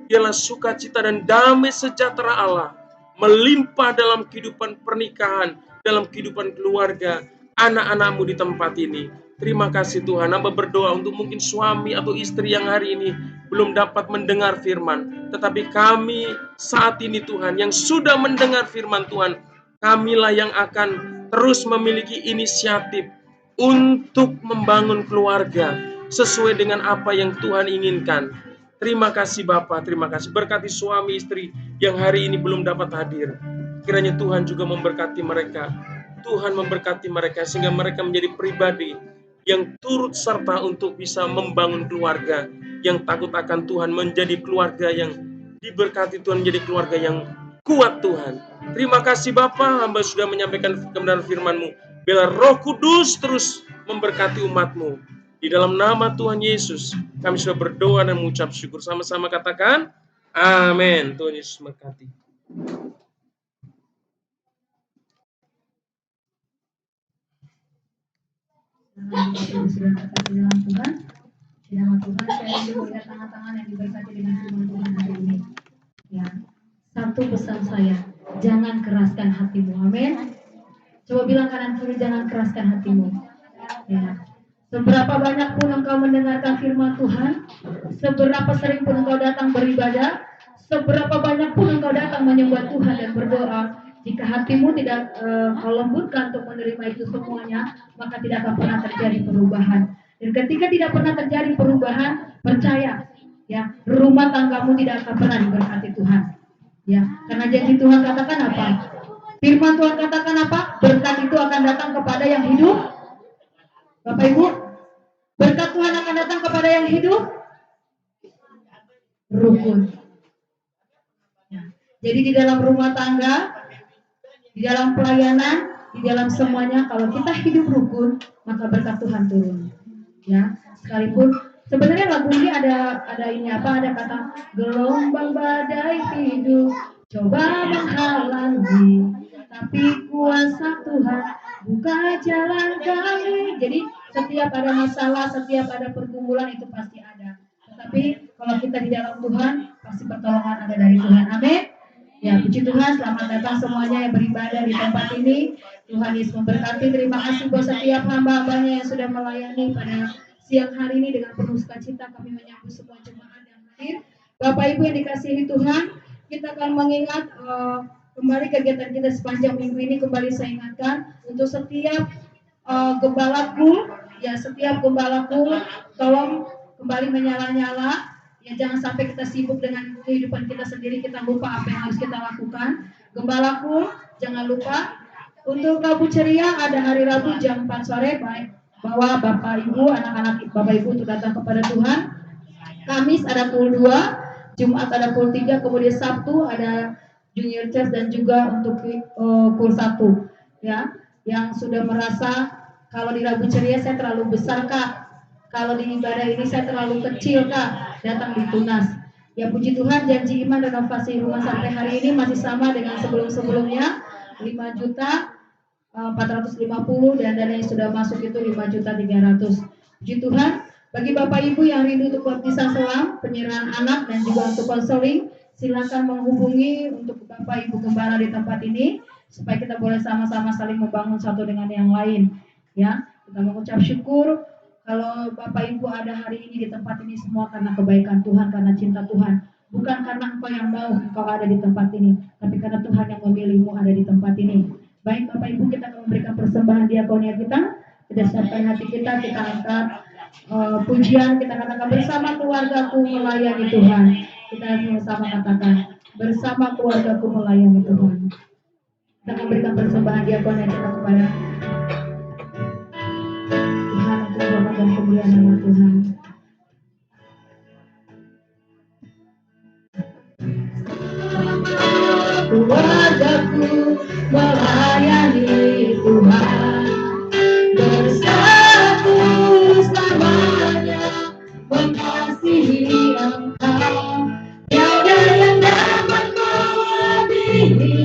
Biarlah sukacita dan damai sejahtera Allah melimpah dalam kehidupan pernikahan, dalam kehidupan keluarga, anak-anak-Mu di tempat ini. Terima kasih Tuhan. Hamba berdoa untuk mungkin suami atau istri yang hari ini belum dapat mendengar firman. Tetapi kami saat ini Tuhan, yang sudah mendengar firman Tuhan, kamilah yang akan terus memiliki inisiatif untuk membangun keluarga sesuai dengan apa yang Tuhan inginkan. Terima kasih Bapa, terima kasih. Berkati suami istri yang hari ini belum dapat hadir. Kiranya Tuhan juga memberkati mereka. Tuhan memberkati mereka sehingga mereka menjadi pribadi yang turut serta untuk bisa membangun keluarga yang takut akan Tuhan, menjadi keluarga yang diberkati Tuhan, menjadi keluarga yang kuat Tuhan. Terima kasih Bapa, hamba sudah menyampaikan kebenaran firman-Mu. Biarlah Roh Kudus terus memberkati umat-Mu. Di dalam nama Tuhan Yesus, kami sudah berdoa dan mengucap syukur. Sama-sama katakan, amin. Tuhan Yesus memberkati. Tuhan. Nama Tuhan, saya rindu melihat tangan-tangan yang diberkati dengan firman Tuhan hari ini. Ya, satu pesan saya, jangan keraskan hatimu. Amin. Coba bilang kanan kiri, jangan keraskan hatimu. Ya. Seberapa banyak pun engkau mendengarkan firman Tuhan, seberapa sering pun engkau datang beribadah, seberapa banyak pun engkau datang menyembah Tuhan dan berdoa, jika hatimu tidak kau lembutkan untuk menerima itu semuanya, maka tidak akan pernah terjadi perubahan. Dan ketika tidak pernah terjadi perubahan, percaya, ya, rumah tanggamu tidak akan pernah diberkati Tuhan. Ya, karena janji Tuhan katakan apa? Firman Tuhan katakan apa? Berkat itu akan datang kepada yang hidup. Bapak Ibu, berkat Tuhan akan datang kepada yang hidup rukun. Ya. Jadi di dalam rumah tangga, di dalam pelayanan, di dalam semuanya, kalau kita hidup rukun, maka berkat Tuhan turun. Ya, sekalipun sebenarnya lagu ini ada ini apa? Ada kata gelombang badai hidup coba menghalangi, tapi kuasa Tuhan buka jalan kami. Jadi setiap ada masalah, setiap ada pergumulan itu pasti ada. Tetapi kalau kita di dalam Tuhan, pasti pertolongan ada dari Tuhan. Amin. Ya, puji Tuhan, selamat datang semuanya yang beribadah di tempat ini. Tuhan Yesus memberkati. Terima kasih buat setiap hamba-hambanya yang sudah melayani pada siang hari ini dengan penuh sukacita. Kami menyambut semua jemaat yang hadir. Bapak Ibu yang dikasihi Tuhan, kita akan mengingat kembali kegiatan kita sepanjang minggu ini. Kembali saya ingatkan untuk setiap gembalaku, ya setiap gembalaku, tolong kembali menyala-nyala. Ya, jangan sampai kita sibuk dengan kehidupan kita sendiri, kita lupa apa yang harus kita lakukan. Gembalaku, jangan lupa untuk Rabu Ceria ada hari Rabu jam 4 sore, baik bawa Bapak Ibu, anak-anak Bapak Ibu untuk datang kepada Tuhan. Kamis ada pukul 2, Jumat ada pukul 3, kemudian Sabtu ada Junior Church dan juga untuk pukul 1. Ya, yang sudah merasa kalau di Rabu Ceria saya terlalu besar Kak, kalau di ibadah ini saya terlalu kecil Kak, datang di Tunas. Ya puji Tuhan, janji iman renovasi rumah sampai hari ini masih sama dengan sebelum-sebelumnya, 5 juta 450 dan dana yang sudah masuk itu 5 juta 300. Puji Tuhan, bagi Bapak Ibu yang rindu untuk baptisan selam, penyerahan anak dan juga untuk konseling, silakan menghubungi untuk Bapak Ibu Gembala di tempat ini supaya kita boleh sama-sama saling membangun satu dengan yang lain. Ya, kita mengucap syukur kalau Bapak Ibu ada hari ini di tempat ini semua karena kebaikan Tuhan, karena cinta Tuhan. Bukan karena engkau yang mau engkau ada di tempat ini, tapi karena Tuhan yang memilihmu ada di tempat ini. Baik Bapak Ibu, kita akan memberikan persembahan diakonia kita. Kita siapkan hati kita angkat pujian, kita katakan bersama keluargaku melayani Tuhan. Kita sama-sama katakan bersama keluargaku melayani Tuhan. Kita akan memberikan persembahan diakonia kita kepada Tuhan untuk hormat dan kemuliaan nama Tuhan. Keluargaku melayani Tuhan, bersatu selamanya mengasihi Engkau. Tiada yang dapat melebihi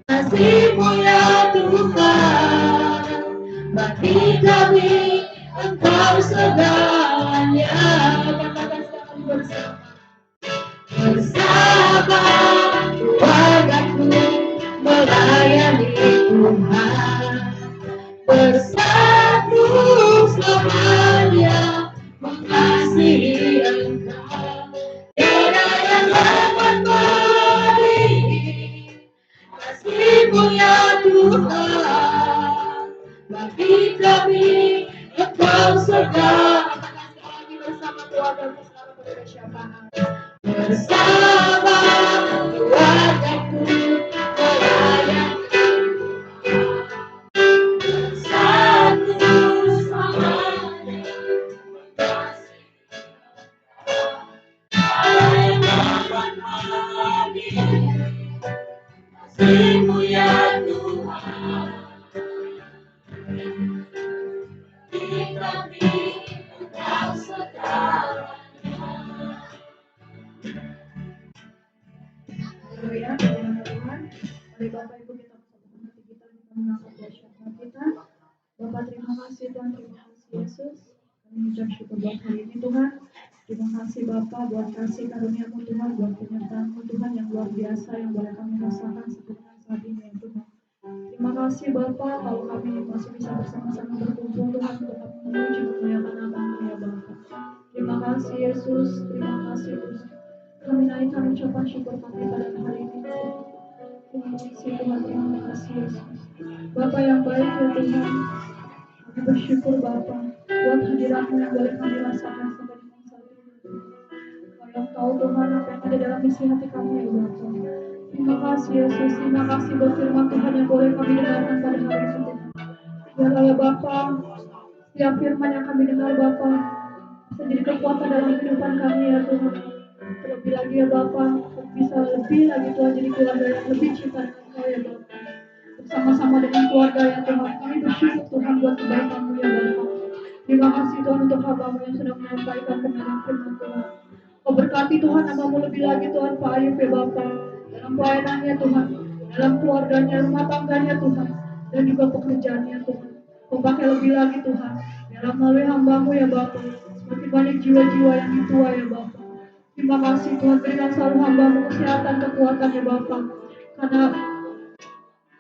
kasih-Mu ya Tuhan. Bagi kami Engkau segalanya. Katakan sekali bersama. Bersama keluargaku melayani Tuhan, bersatu selamanya mengasihi Engkau. Tiada yang dapat melebihi kasih-Mu ya Tuhan. Bagi kami Engkau segalanya. Bersama keluargaku sekarang pada syafaat. Bersama keluargaku melayani bersatu selamanya mengasihi Allah yang dapat melebihi kasih-Mu ya Tuhan. Di kami Engkau segalanya. Haleluya, Tuhan. Mari Bapak Ibu kita bersama hati kita mengangkat syafaat kita. Bapak terima kasih Tuhan, terima kasih Yesus. mengucap syukur buat hari ini Tuhan. Terima kasih Bapa buat kasih karunia-Mu Tuhan, buat penyertaan-Mu Tuhan yang luar biasa yang boleh kami rasakan sebenarnya saat ini ya Tuhan. Terima kasih Bapa kalau kami masih bisa bersama-sama berkumpul Tuhan untuk kami memuji memuliakan nama-Mu ya Bapa. Terima kasih Yesus, terima kasih Tuhan. Kami naikkan ucapan syukur kami pada hari ini Tuhan. Terima kasih Tuhan, terima kasih Yesus. Bapa yang baik ya Tuhan, kami bersyukur Bapa buat hadirat-Mu yang boleh kami rasakan sampai dengan saat ini. Kau yang tahu Tuhan apa yang ada dalam isi hati kami ya Bapa. Terima kasih Yesus, terima kasih buat firman Tuhan yang boleh kami dengarkan pada hari ini Tuhan. Biarlah ya Bapa, setiap firman yang kami dengar Bapa bisa jadi kekuatan dalam kehidupan kami ya Tuhan. Terlebih lagi ya Bapa, bisa lebih lagi Tuhan jadi keluarga yang lebih cinta dengan Kau ya Bapa. Bersama-sama dengan keluarga ya Tuhan, kami bersyukur Tuhan buat kebaikan-Mu ya Bapa. Terima kasih Tuhan untuk hamba-Mu yang sudah menyampaikan kebenaran firman Tuhan. Kau berkati Tuhan hamba-Mu lebih lagi Tuhan Pak Ayub ya Bapa, dalam pelayanannya Tuhan, dalam keluarganya, rumah tangganya Tuhan, dan juga pekerjaannya Tuhan. Kau pakai lebih lagi Tuhan, dalam melalui hamba-Mu ya Bapa, semakin banyak jiwa-jiwa yang ditua ya Bapa. Terima kasih Tuhan, berikan selalu hamba-Mu kesehatan, kekuatan ya Bapa, karena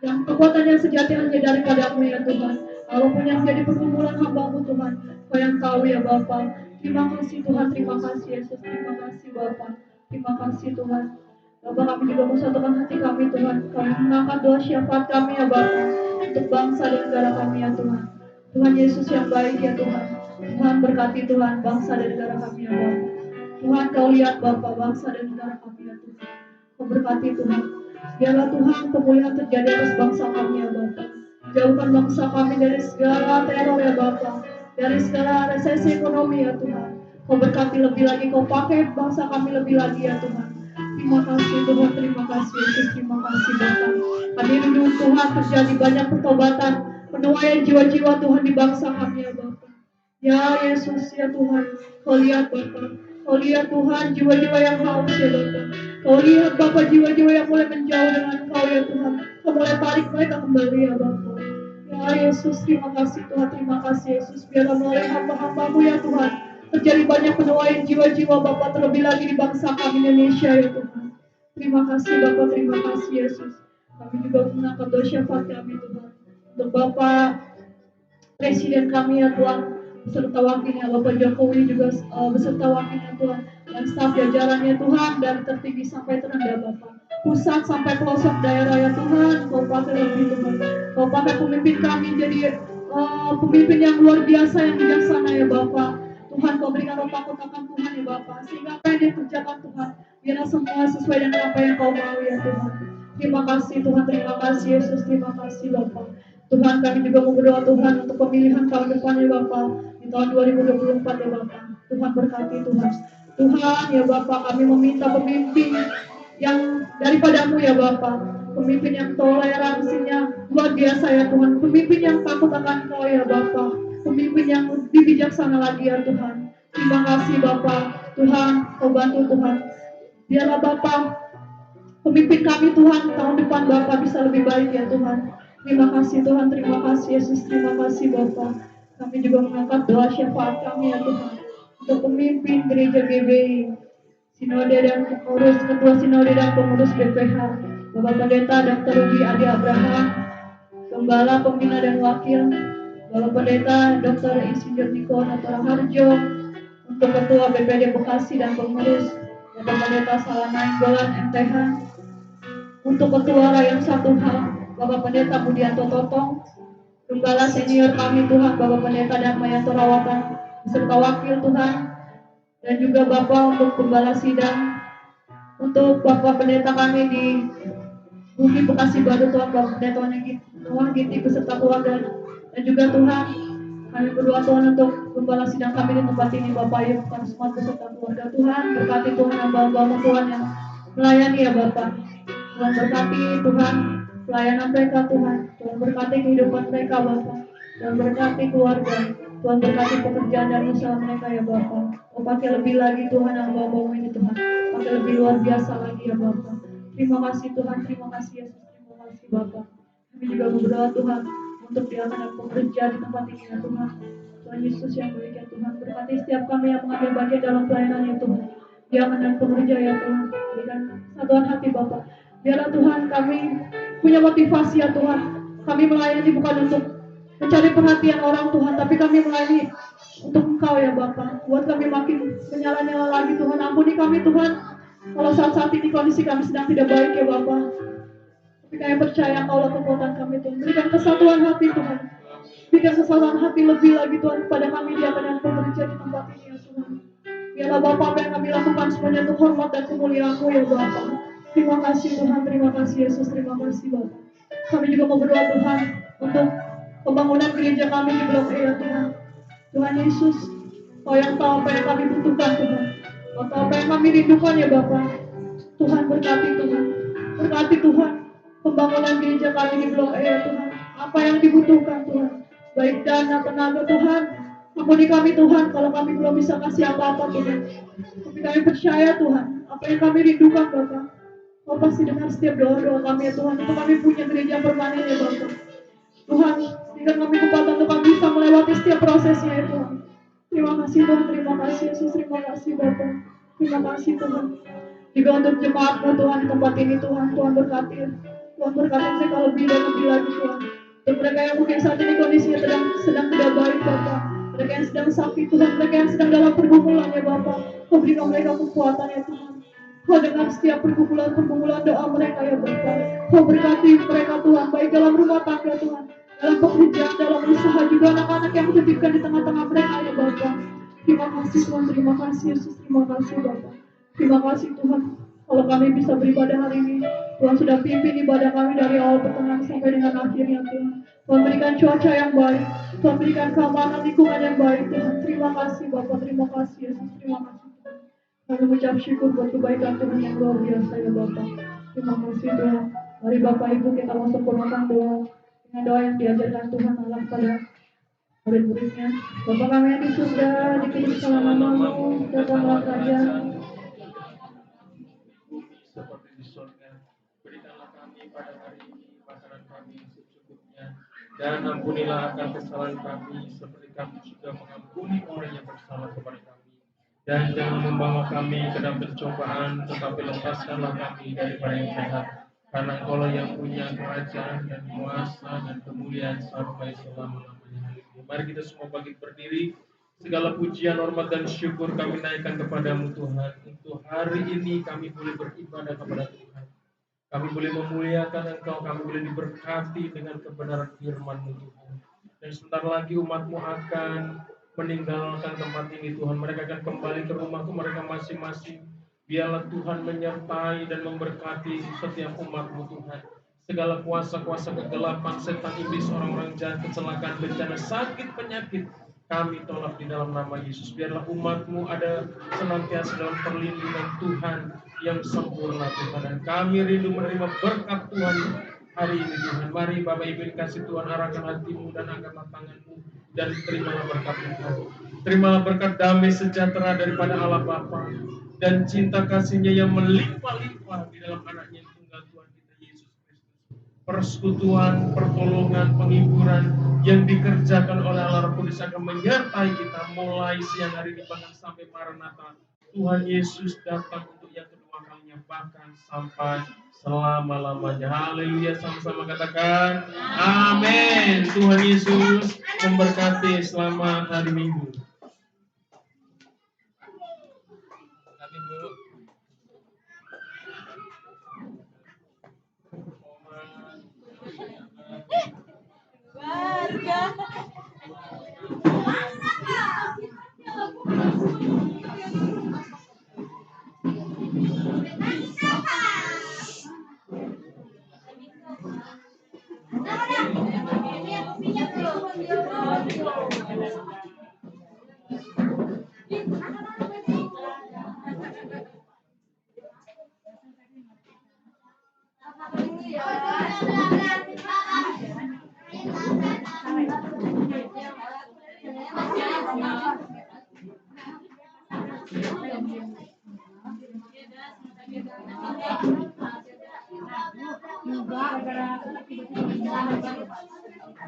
yang kekuatan yang sejati hanya daripada-Mu ya Tuhan. Apapun yang menjadi pergumulan hamba-Mu Tuhan, Kau yang tahu ya Bapa. Terima kasih Tuhan, terima kasih Yesus, terima kasih Bapa. Terima kasih Tuhan. Bapa, kami juga mensatukan hati kami Tuhan. Kami mengangkat doa syafaat kami ya Bapa, untuk bangsa dan negara kami ya Tuhan. Tuhan Yesus yang baik ya Tuhan. Tuhan berkati Tuhan bangsa dan negara kami ya Bapa. Tuhan Kau lihat Bapa bangsa dan negara kami ya Tuhan. Kau berkati Tuhan. Biarlah Tuhan pemulihan terjadi atas bangsa kami ya Bapa. Jauhkan bangsa kami dari segala teror ya Bapa, dari segala resesi ekonomi ya Tuhan. Kau berkati lebih lagi, Kau pakai bangsa kami lebih lagi ya Tuhan. Terima kasih Tuhan, terima kasih Yesus, terima kasih Bapa. Kami rindu Tuhan terjadi banyak pertobatan, penuaian jiwa-jiwa Tuhan di bangsa kami ya Bapa. Ya Yesus ya Tuhan, Kau lihat Bapa, Kau lihat Tuhan jiwa-jiwa yang haus ya Bapa. Kau lihat Bapa jiwa-jiwa yang mulai menjauh dengan Kau ya Tuhan. Kau mulai tarik mereka kembali ya Bapa. Ya Yesus, terima kasih Tuhan, terima kasih Yesus. Biarlah melalui hamba-hamba-Mu ya Tuhan, terjadi banyak penuaian jiwa-jiwa Bapa, terlebih lagi di bangsa kami Indonesia ya Tuhan. Terima kasih Bapa, terima kasih Yesus. Kami juga mengangkat doa syafaat kami Tuhan untuk Bapak Presiden kami ya Tuhan, beserta wakilnya Bapak Jokowi juga beserta wakilnya Tuhan, dan staf jajarannya Tuhan, dari tertinggi sampai terendah Bapak, pusat sampai pelosok daerah ya Tuhan. Kau pakai lebih Tuhan, Kau pakai pemimpin kami jadi pemimpin yang luar biasa, yang bijaksana ya Bapak. Tuhan, Kau berikan roh takut akan Tuhan ya Bapak, sehingga apa yang dia kerjakan Tuhan, biarlah semua sesuai dengan apa yang Kau mau ya Tuhan. Terima kasih Tuhan, terima kasih Yesus, terima kasih Bapak. Tuhan, kami juga mau berdoa Tuhan untuk pemilihan tahun depan ya Bapak, di tahun 2024 ya Bapak. Tuhan berkati Tuhan. Tuhan ya Bapak, kami meminta pemimpin yang daripada-Mu ya Bapak, pemimpin yang toleransinya luar biasa ya Tuhan, pemimpin yang takut akan Kau ya Bapak, pemimpin yang lebih bijaksana lagi ya Tuhan. Terima kasih Bapak. Tuhan, Kau bantu Tuhan. Biarlah Bapak pemimpin kami Tuhan, tahun depan Bapak bisa lebih baik ya Tuhan. Terima kasih Tuhan, terima kasih Yesus, terima kasih Bapak. Kami juga mengangkat doa syafaat kami ya Tuhan, untuk pemimpin gereja GBI, Sinode dan pengurus, ketua Sinode dan pengurus BPH, Bapak Pendeta Dr. Rudy Adi Abraham, Gembala Pembina dan Wakil, Bapak Pendeta Dr. Insinyur Niko Natara Harjo, untuk Ketua BPD Bekasi dan pengurus, Bapak Pendeta Salana Inggolan MTH, untuk Ketua Rakyat 1H, Bapak Pendeta Budianto Totong, Gembala Senior kami Tuhan, Bapak Pendeta dan Mayanto Rawatan, beserta Wakil Tuhan, dan juga Bapak untuk Gembala Sidang, untuk Bapak Pendeta kami di Bumi Bekasi Baru Tuhan, Bapak Pendeta Noah Giti beserta keluarga, dan juga Tuhan, kami berdoa Tuhan untuk Gembala Sidang kami di tempat ini, Bapak Ayub Karismat beserta keluarga Tuhan, berkati Tuhan hamba-hamba-Mu Tuhan yang melayani ya Bapak. Tuhan berkati Tuhan pelayanan mereka Tuhan. Tuhan berkati kehidupan mereka Bapak. Tuhan berkati keluarga. Tuhan berkati pekerjaan dan usaha mereka ya Bapak. Oh pakai lebih lagi Tuhan hamba-Mu ini Tuhan. Pakai lebih luar biasa lagi ya Bapak. Terima kasih Tuhan, terima kasih Yesus, terima kasih Bapak. Kami juga berdoa Tuhan untuk diakan dan bekerja di tempat ini ya Tuhan. Tuhan Yesus yang baik ya Tuhan, berkati setiap kami yang mengambil bagian dalam pelayanan ya Tuhan. Diakan dan bekerja ya Tuhan, berikan satuan hati Bapa. Biarlah Tuhan kami punya motivasi ya Tuhan. Kami melayani bukan untuk mencari perhatian orang Tuhan, tapi kami melayani untuk Engkau ya Bapa. Buat kami makin menyala-nyala lagi Tuhan. Ampuni kami Tuhan, kalau saat-saat ini kondisi kami sedang tidak baik ya Bapa. Tapi kami percaya Engkau lah kekuatan kami Tuhan. Berikan kesatuan hati Tuhan. Berikan kesatuan hati lebih lagi Tuhan kepada kami di akan bekerja di tempat ini ya Tuhan. Biarlah Bapa apa yang kami lakukan semuanya untuk hormat dan kemuliaan-Mu ya Bapa. Terima kasih Tuhan, terima kasih Yesus, terima kasih Bapa. Kami juga mau berdoa Tuhan untuk pembangunan gereja kami di Blok E ya Tuhan. Tuhan Yesus, Kau yang tahu apa yang kami butuhkan Tuhan. Kau tahu apa yang kami rindukan ya Bapa. Tuhan berkati Tuhan. Berkati Tuhan pembangunan gereja kami di Blok E ya Tuhan. Apa yang dibutuhkan Tuhan. Baik dana, tenaga Tuhan. Ampuni kami Tuhan kalau kami belum bisa kasih apa-apa Tuhan. Tapi kami percaya Tuhan. Apa yang kami rindukan Bapa. Kau pasti dengar setiap doa-doa kami ya Tuhan. Untuk kami punya gereja permanen ya Bapa. Tuhan, berikan kami kekuatan untuk kami bisa melewati setiap prosesnya ya Tuhan. Terima kasih Tuhan, terima kasih Yesus, terima kasih Bapa. Terima kasih Tuhan. Juga untuk jemaat-Mu Tuhan di tempat ini Tuhan, Tuhan berkati. Tuhan berkati mereka lebih dan lebih lagi Tuhan. Untuk mereka yang mungkin saat ini kondisinya sedang tidak baik Bapa. Mereka yang sedang sakit Tuhan, mereka yang sedang dalam pergumulan ya Bapa. Kau berikan mereka kekuatan ya Tuhan. Kau dengar setiap pergumulan doa mereka ya Bapa. Kau berkati mereka Tuhan, baik dalam rumah tangga Tuhan, dalam pekerjaan, dalam usaha, juga anak-anak yang dititipkan di tengah-tengah mereka ya Bapa. Terima kasih Tuhan, terima kasih Yesus, terima kasih Bapa. Terima kasih Tuhan, kalau kami bisa beribadah hari ini, Tuhan sudah pimpin ibadah kami dari awal pertengahan sampai dengan akhirnya Tuhan. Tuhan berikan cuaca yang baik, Tuhan berikan keamanan lingkungan yang baik Tuhan. Terima kasih Bapa, terima kasih Yesus, terima kasih Tuhan. Kami mengucap syukur buat kebaikan Tuhan yang luar biasa ya Bapa. Terima kasih Tuhan. Mari Bapak Ibu kita mau sempurnakan doa dengan doa yang diajarkan Tuhan Allah pada murid-muridnya. Bapa kami yang di surga, dikuduskanlah namamu, datanglah kerajaan. Seperti di surga, berikanlah kami pada hari ini makanan kami secukupnya, dan ampunilah akan kesalahan kami seperti kami juga mengampuni orang yang bersalah kepada kami. Dan jangan membawa kami ke dalam pencobaan, tetapi lepaskanlah kami daripada yang jahat. Karena Engkau yang punya kerajaan dan kuasa dan kemuliaan sampai selama-lamanya. Mari kita semua bangkit berdiri. Segala pujian, hormat dan syukur kami naikkan kepadamu Tuhan. Untuk hari ini kami boleh beribadah kepada Tuhan. Kami boleh memuliakan Engkau, kami boleh diberkati dengan kebenaran firman-Mu Tuhan. Dan sebentar lagi umat-Mu akan meninggalkan tempat ini Tuhan. Mereka akan kembali ke rumah-Mu mereka masing-masing. Biarlah Tuhan menyertai dan memberkati setiap umat-Mu Tuhan. Segala kuasa-kuasa kegelapan, setan, iblis, orang-orang jahat, kecelakaan, bencana, sakit, penyakit, kami tolak di dalam nama Yesus. Biarlah umat-Mu ada senantiasa dalam perlindungan Tuhan yang sempurna Tuhan. Dan kami rindu menerima berkat Tuhan hari ini Tuhan. Mari Bapak Ibu dikasih Tuhan, arahkan hatimu dan angkatlah tanganmu dan terimalah berkat Tuhan. Terimalah berkat damai sejahtera daripada Allah Bapa dan cinta kasih-Nya yang melimpah-limpah di dalam anaknya yang tunggal Tuhan kita Yesus Kristus. Persekutuan, pertolongan, penghiburan yang dikerjakan oleh Allah Roh Kudus akan menyertai kita mulai siang hari ini bahkan sampai Maranatha. Tuhan Yesus datang untuk yang kedua kalinya bahkan sampai selama-lamanya. Haleluya, sama-sama katakan amin. Tuhan Yesus memberkati. Selamat hari Minggu. Tapi Bu,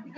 Juga